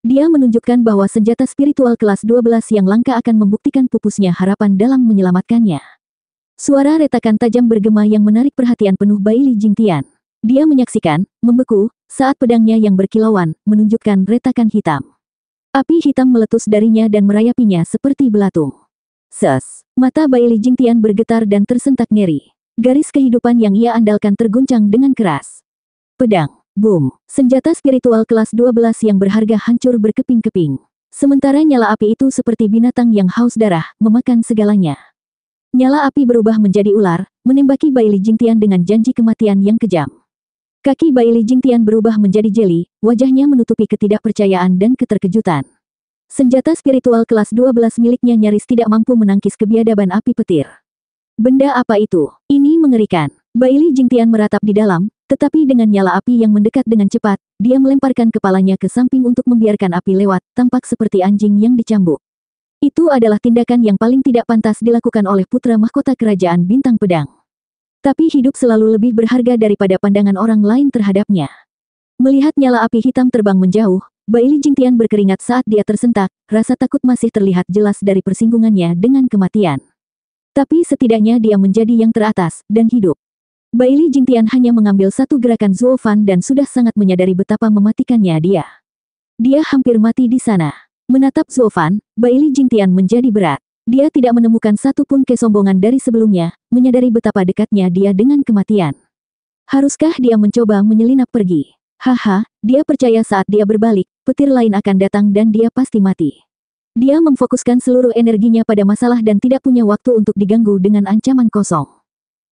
Dia menunjukkan bahwa senjata spiritual kelas 12 yang langka akan membuktikan pupusnya harapan dalam menyelamatkannya. Suara retakan tajam bergema yang menarik perhatian penuh Bai Li Jingtian. Dia menyaksikan, membeku, saat pedangnya yang berkilauan, menunjukkan retakan hitam. Api hitam meletus darinya dan merayapinya seperti belatung. Ses! Mata Bai Li Jingtian bergetar dan tersentak ngeri. Garis kehidupan yang ia andalkan terguncang dengan keras. Pedang. Boom. Senjata spiritual kelas 12 yang berharga hancur berkeping-keping. Sementara nyala api itu seperti binatang yang haus darah, memakan segalanya. Nyala api berubah menjadi ular, menembaki Bai Li Jingtian dengan janji kematian yang kejam. Kaki Bai Li Jingtian berubah menjadi jeli, wajahnya menutupi ketidakpercayaan dan keterkejutan. Senjata spiritual kelas 12 miliknya nyaris tidak mampu menangkis kebiadaban api petir. Benda apa itu? Ini mengerikan. Bai Li Jingtian meratap di dalam, Tetapi dengan nyala api yang mendekat dengan cepat, dia melemparkan kepalanya ke samping untuk membiarkan api lewat, tampak seperti anjing yang dicambuk. Itu adalah tindakan yang paling tidak pantas dilakukan oleh putra mahkota kerajaan bintang pedang. Tapi hidup selalu lebih berharga daripada pandangan orang lain terhadapnya. Melihat nyala api hitam terbang menjauh, Bailey Jingtian berkeringat saat dia tersentak, rasa takut masih terlihat jelas dari persinggungannya dengan kematian. Tapi setidaknya dia menjadi yang teratas, dan hidup. Bailey Jingtian hanya mengambil satu gerakan Zuo Fan dan sudah sangat menyadari betapa mematikannya dia. Dia hampir mati di sana. Menatap Zuo Fan, Bailey Jingtian menjadi berat. Dia tidak menemukan satu pun kesombongan dari sebelumnya, menyadari betapa dekatnya dia dengan kematian. Haruskah dia mencoba menyelinap pergi? Haha, dia percaya saat dia berbalik, petir lain akan datang dan dia pasti mati. Dia memfokuskan seluruh energinya pada masalah dan tidak punya waktu untuk diganggu dengan ancaman kosong.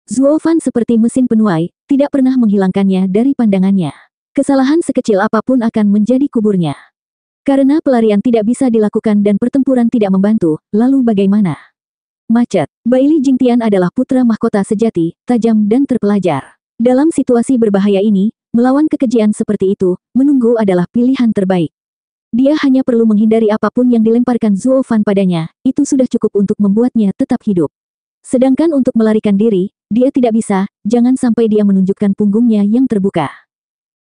Zuo Fan seperti mesin penuai, tidak pernah menghilangkannya dari pandangannya. Kesalahan sekecil apapun akan menjadi kuburnya. Karena pelarian tidak bisa dilakukan dan pertempuran tidak membantu, lalu bagaimana? Macet. Bailey Jingtian adalah putra mahkota sejati, tajam dan terpelajar. Dalam situasi berbahaya ini, melawan kekejian seperti itu, menunggu adalah pilihan terbaik. Dia hanya perlu menghindari apapun yang dilemparkan Zuo Fan padanya, itu sudah cukup untuk membuatnya tetap hidup. Sedangkan untuk melarikan diri, dia tidak bisa, jangan sampai dia menunjukkan punggungnya yang terbuka.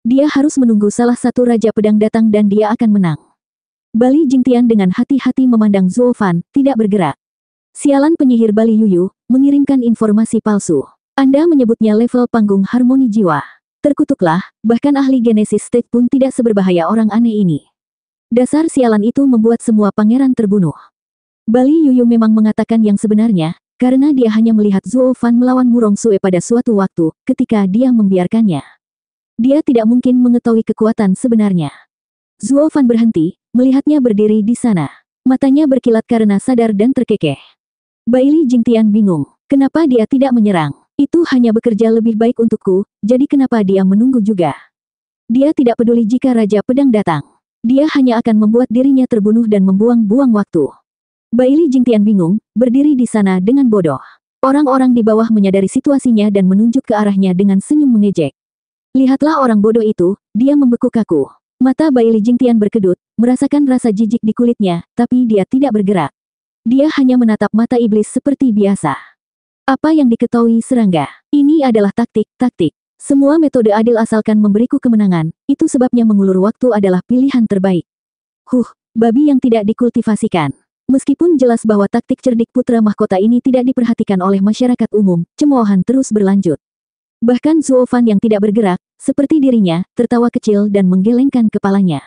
Dia harus menunggu salah satu Raja Pedang datang dan dia akan menang. Bailey Jingtian dengan hati-hati memandang Zuo Fan, tidak bergerak. Sialan penyihir Bali Yuyu, mengirimkan informasi palsu. Anda menyebutnya level panggung harmoni jiwa. Terkutuklah, bahkan ahli Genesis State pun tidak seberbahaya orang aneh ini. Dasar sialan itu membuat semua pangeran terbunuh. Bali Yuyu memang mengatakan yang sebenarnya, karena dia hanya melihat Zuo Fan melawan Murong Sue pada suatu waktu, ketika dia membiarkannya. Dia tidak mungkin mengetahui kekuatan sebenarnya. Zuo Fan berhenti, melihatnya berdiri di sana. Matanya berkilat karena sadar dan terkekeh. Bailey Jingtian bingung, kenapa dia tidak menyerang? Itu hanya bekerja lebih baik untukku, jadi kenapa dia menunggu juga? Dia tidak peduli jika Raja Pedang datang. Dia hanya akan membuat dirinya terbunuh dan membuang-buang waktu. Bailey Jingtian bingung, berdiri di sana dengan bodoh. Orang-orang di bawah menyadari situasinya dan menunjuk ke arahnya dengan senyum mengejek. Lihatlah orang bodoh itu, dia membekuk kaku. Mata Bailey Jingtian berkedut, merasakan rasa jijik di kulitnya, tapi dia tidak bergerak. Dia hanya menatap mata iblis seperti biasa. Apa yang diketahui serangga? Ini adalah taktik. Semua metode adil asalkan memberiku kemenangan, itu sebabnya mengulur waktu adalah pilihan terbaik. Babi yang tidak dikultivasikan. Meskipun jelas bahwa taktik cerdik putra mahkota ini tidak diperhatikan oleh masyarakat umum, cemoohan terus berlanjut. Bahkan Zuo Fan yang tidak bergerak, seperti dirinya, tertawa kecil dan menggelengkan kepalanya.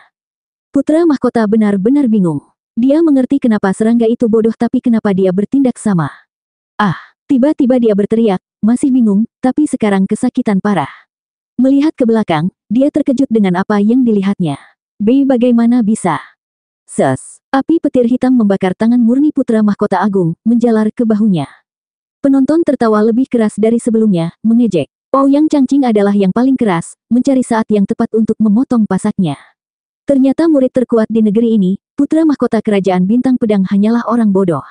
Putra mahkota benar-benar bingung. Dia mengerti kenapa serangga itu bodoh tapi kenapa dia bertindak sama. Tiba-tiba dia berteriak, masih bingung, tapi sekarang kesakitan parah. Melihat ke belakang, dia terkejut dengan apa yang dilihatnya. Bagaimana bisa? Api petir hitam membakar tangan murni putra mahkota agung, menjalar ke bahunya. Penonton tertawa lebih keras dari sebelumnya, mengejek. Ouyang Changqing adalah yang paling keras, mencari saat yang tepat untuk memotong pasaknya. Ternyata murid terkuat di negeri ini, putra mahkota kerajaan bintang pedang hanyalah orang bodoh.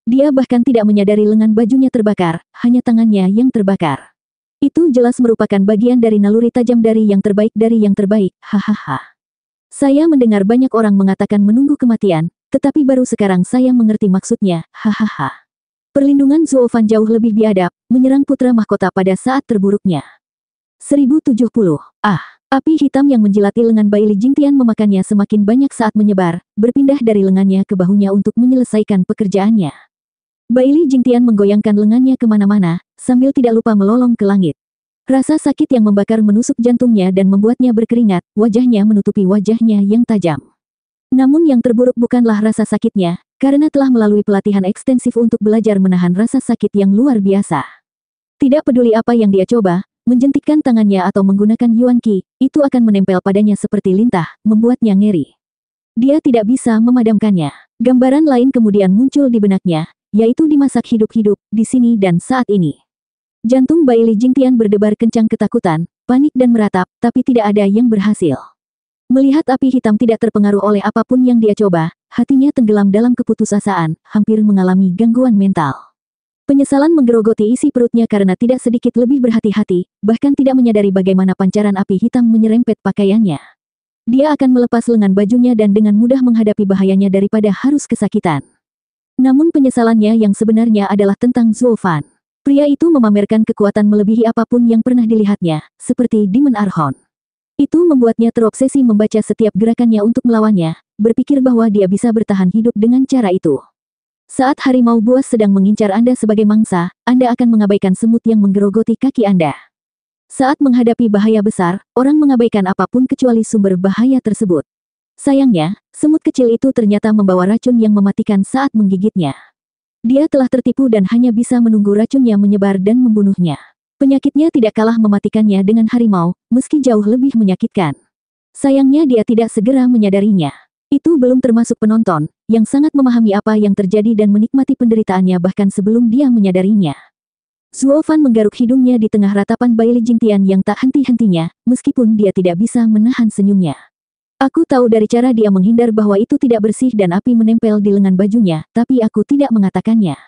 Dia bahkan tidak menyadari lengan bajunya terbakar, hanya tangannya yang terbakar. Itu jelas merupakan bagian dari naluri tajam dari yang terbaik, hahaha. Saya mendengar banyak orang mengatakan menunggu kematian, tetapi baru sekarang saya mengerti maksudnya, hahaha. Perlindungan Zuo Fan jauh lebih biadab, menyerang putra mahkota pada saat terburuknya. 1070. Api hitam yang menjilati lengan Bailey Jingtian memakannya semakin banyak saat menyebar, berpindah dari lengannya ke bahunya untuk menyelesaikan pekerjaannya. Bailey Jingtian menggoyangkan lengannya kemana-mana, sambil tidak lupa melolong ke langit. Rasa sakit yang membakar menusuk jantungnya dan membuatnya berkeringat, wajahnya menutupi wajahnya yang tajam. Namun yang terburuk bukanlah rasa sakitnya, karena telah melalui pelatihan ekstensif untuk belajar menahan rasa sakit yang luar biasa. Tidak peduli apa yang dia coba, menjentikkan tangannya atau menggunakan Yuan Qi, itu akan menempel padanya seperti lintah, membuatnya ngeri. Dia tidak bisa memadamkannya. Gambaran lain kemudian muncul di benaknya, yaitu dimasak hidup-hidup, di sini dan saat ini. Jantung Bailey Jingtian berdebar kencang ketakutan, panik dan meratap, tapi tidak ada yang berhasil. Melihat api hitam tidak terpengaruh oleh apapun yang dia coba, hatinya tenggelam dalam keputusasaan, hampir mengalami gangguan mental. Penyesalan menggerogoti isi perutnya karena tidak sedikit lebih berhati-hati, bahkan tidak menyadari bagaimana pancaran api hitam menyerempet pakaiannya. Dia akan melepas lengan bajunya dan dengan mudah menghadapi bahayanya daripada harus kesakitan. Namun penyesalannya yang sebenarnya adalah tentang Zuo Fan. Pria itu memamerkan kekuatan melebihi apapun yang pernah dilihatnya, seperti Demon Archon. Itu membuatnya terobsesi membaca setiap gerakannya untuk melawannya, berpikir bahwa dia bisa bertahan hidup dengan cara itu. Saat harimau buas sedang mengincar Anda sebagai mangsa, Anda akan mengabaikan semut yang menggerogoti kaki Anda. Saat menghadapi bahaya besar, orang mengabaikan apapun kecuali sumber bahaya tersebut. Sayangnya, semut kecil itu ternyata membawa racun yang mematikan saat menggigitnya. Dia telah tertipu dan hanya bisa menunggu racunnya menyebar dan membunuhnya. Penyakitnya tidak kalah mematikannya dengan harimau, meski jauh lebih menyakitkan. Sayangnya dia tidak segera menyadarinya. Itu belum termasuk penonton, yang sangat memahami apa yang terjadi dan menikmati penderitaannya bahkan sebelum dia menyadarinya. Zuo Fan menggaruk hidungnya di tengah ratapan Bai Li Jingtian yang tak henti-hentinya, meskipun dia tidak bisa menahan senyumnya. Aku tahu dari cara dia menghindar bahwa itu tidak bersih dan api menempel di lengan bajunya, tapi aku tidak mengatakannya.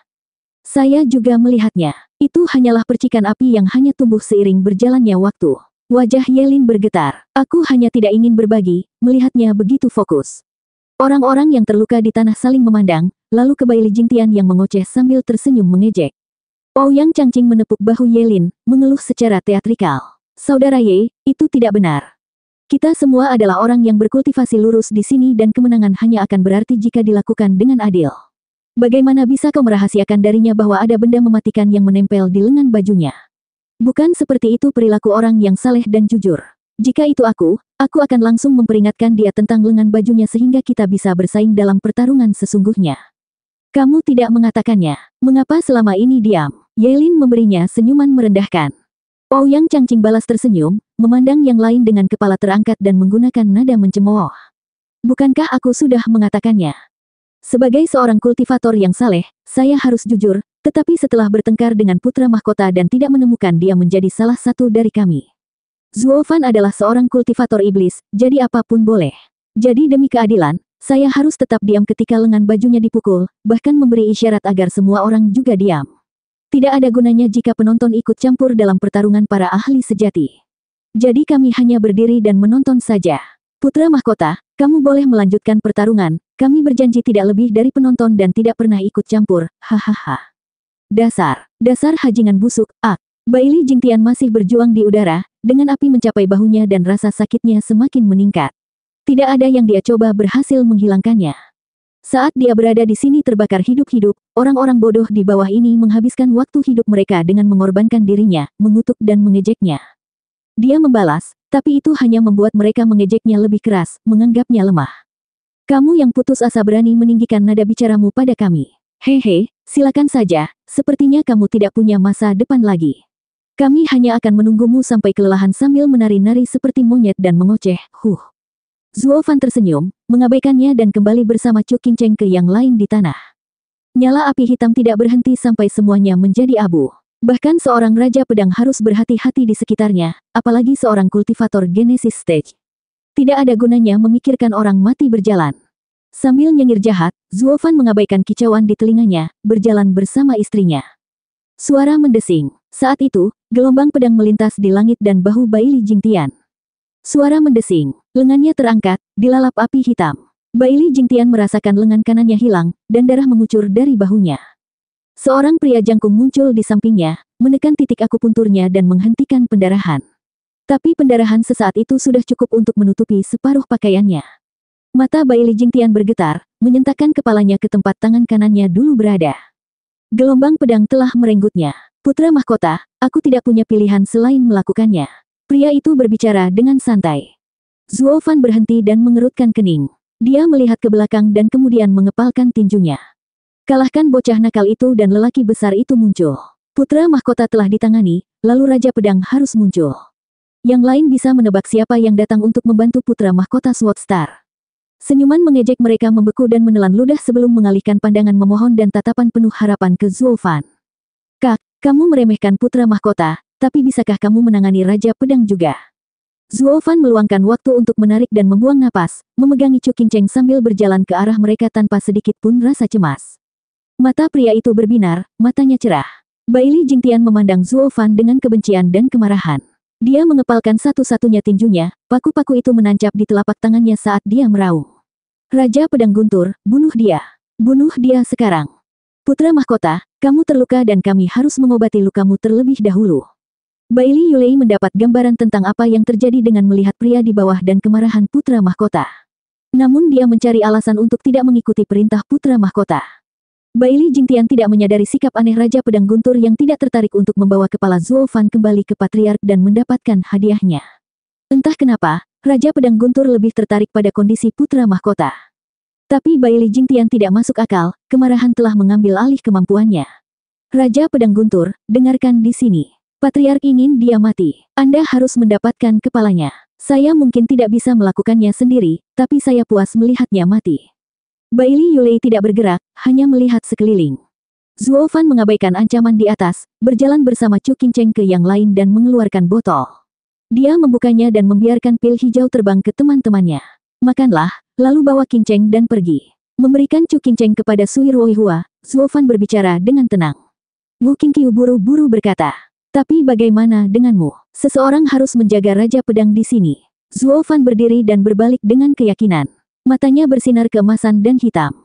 Saya juga melihatnya. Itu hanyalah percikan api yang hanya tumbuh seiring berjalannya waktu. Wajah Yelin bergetar. Aku hanya tidak ingin berbagi, melihatnya begitu fokus. Orang-orang yang terluka di tanah saling memandang, lalu ke Bai Li Jingtian yang mengoceh sambil tersenyum mengejek. Ouyang Changqing menepuk bahu Yelin, mengeluh secara teatrikal. Saudara Ye, itu tidak benar. Kita semua adalah orang yang berkultivasi lurus di sini dan kemenangan hanya akan berarti jika dilakukan dengan adil. Bagaimana bisa kau merahasiakan darinya bahwa ada benda mematikan yang menempel di lengan bajunya? Bukan seperti itu perilaku orang yang saleh dan jujur. Jika itu aku akan langsung memperingatkan dia tentang lengan bajunya sehingga kita bisa bersaing dalam pertarungan sesungguhnya. Kamu tidak mengatakannya. Mengapa selama ini diam? Yelin memberinya senyuman merendahkan. Ouyang Changqing balas tersenyum, memandang yang lain dengan kepala terangkat dan menggunakan nada mencemooh. Bukankah aku sudah mengatakannya? Sebagai seorang kultivator yang saleh, saya harus jujur, tetapi setelah bertengkar dengan putra mahkota dan tidak menemukan dia menjadi salah satu dari kami. Zuo Fan adalah seorang kultivator iblis, jadi apapun boleh. Jadi demi keadilan, saya harus tetap diam ketika lengan bajunya dipukul, bahkan memberi isyarat agar semua orang juga diam. Tidak ada gunanya jika penonton ikut campur dalam pertarungan para ahli sejati. Jadi kami hanya berdiri dan menonton saja. Putra mahkota, kamu boleh melanjutkan pertarungan, kami berjanji tidak lebih dari penonton dan tidak pernah ikut campur, hahaha. Dasar hajingan busuk, Bai Li Jingtian masih berjuang di udara, dengan api mencapai bahunya dan rasa sakitnya semakin meningkat. Tidak ada yang dia coba berhasil menghilangkannya. Saat dia berada di sini terbakar hidup-hidup, orang-orang bodoh di bawah ini menghabiskan waktu hidup mereka dengan mengorbankan dirinya, mengutuk dan mengejeknya. Dia membalas, tapi itu hanya membuat mereka mengejeknya lebih keras, menganggapnya lemah. Kamu yang putus asa berani meninggikan nada bicaramu pada kami. Hehe, silakan saja, sepertinya kamu tidak punya masa depan lagi. Kami hanya akan menunggumu sampai kelelahan sambil menari-nari seperti monyet dan mengoceh, Zuo Fan tersenyum, mengabaikannya dan kembali bersama Chu Qingcheng ke yang lain di tanah. Nyala api hitam tidak berhenti sampai semuanya menjadi abu. Bahkan seorang Raja Pedang harus berhati-hati di sekitarnya, apalagi seorang kultivator Genesis Stage. Tidak ada gunanya memikirkan orang mati berjalan. Sambil nyengir jahat, Zuo Fan mengabaikan kicauan di telinganya, berjalan bersama istrinya. Suara mendesing. Saat itu, gelombang pedang melintas di langit dan bahu Bai Li Jingtian. Suara mendesing, lengannya terangkat, dilalap api hitam. Bai Li Jingtian merasakan lengan kanannya hilang, dan darah mengucur dari bahunya. Seorang pria jangkung muncul di sampingnya, menekan titik akupunturnya dan menghentikan pendarahan. Tapi pendarahan sesaat itu sudah cukup untuk menutupi separuh pakaiannya. Mata Bai Li Jingtian bergetar, menyentakkan kepalanya ke tempat tangan kanannya dulu berada. Gelombang pedang telah merenggutnya. Putra mahkota, aku tidak punya pilihan selain melakukannya. Pria itu berbicara dengan santai. Zuo Fan berhenti dan mengerutkan kening. Dia melihat ke belakang dan kemudian mengepalkan tinjunya. Kalahkan bocah nakal itu dan lelaki besar itu muncul. Putra mahkota telah ditangani, lalu Raja Pedang harus muncul. Yang lain bisa menebak siapa yang datang untuk membantu putra mahkota Sword Star. Senyuman mengejek mereka membeku dan menelan ludah sebelum mengalihkan pandangan memohon dan tatapan penuh harapan ke Zuo Fan. Kak, kamu meremehkan putra mahkota. Tapi bisakah kamu menangani Raja Pedang juga? Zuo Fan meluangkan waktu untuk menarik dan membuang napas, memegangi Chu Qingcheng sambil berjalan ke arah mereka tanpa sedikit pun rasa cemas. Mata pria itu berbinar, matanya cerah. Baili Jingtian memandang Zuo Fan dengan kebencian dan kemarahan. Dia mengepalkan satu-satunya tinjunya, paku-paku itu menancap di telapak tangannya saat dia meraung. Raja Pedang Guntur, bunuh dia. Bunuh dia sekarang. Putra mahkota, kamu terluka dan kami harus mengobati lukamu terlebih dahulu. Baili Yulei mendapat gambaran tentang apa yang terjadi dengan melihat pria di bawah dan kemarahan putra mahkota. Namun dia mencari alasan untuk tidak mengikuti perintah putra mahkota. Baili Jingtian tidak menyadari sikap aneh Raja Pedang Guntur yang tidak tertarik untuk membawa kepala Zuo Fan kembali ke Patriark dan mendapatkan hadiahnya. Entah kenapa, Raja Pedang Guntur lebih tertarik pada kondisi putra mahkota. Tapi Baili Jingtian tidak masuk akal, kemarahan telah mengambil alih kemampuannya. Raja Pedang Guntur, dengarkan di sini. Patriark ingin dia mati. Anda harus mendapatkan kepalanya. Saya mungkin tidak bisa melakukannya sendiri, tapi saya puas melihatnya mati. Baili Yulei tidak bergerak, hanya melihat sekeliling. Zuo Fan mengabaikan ancaman di atas, berjalan bersama Chu Qingcheng ke yang lain dan mengeluarkan botol. Dia membukanya dan membiarkan pil hijau terbang ke teman-temannya. Makanlah, lalu bawa Qingcheng dan pergi. Memberikan Chu Qingcheng kepada Sui Ruoihua, Zuo Fan berbicara dengan tenang. Wu Qingqiu buru-buru berkata, tapi bagaimana denganmu? Seseorang harus menjaga Raja Pedang di sini. Zuo Fan berdiri dan berbalik dengan keyakinan. Matanya bersinar keemasan dan hitam.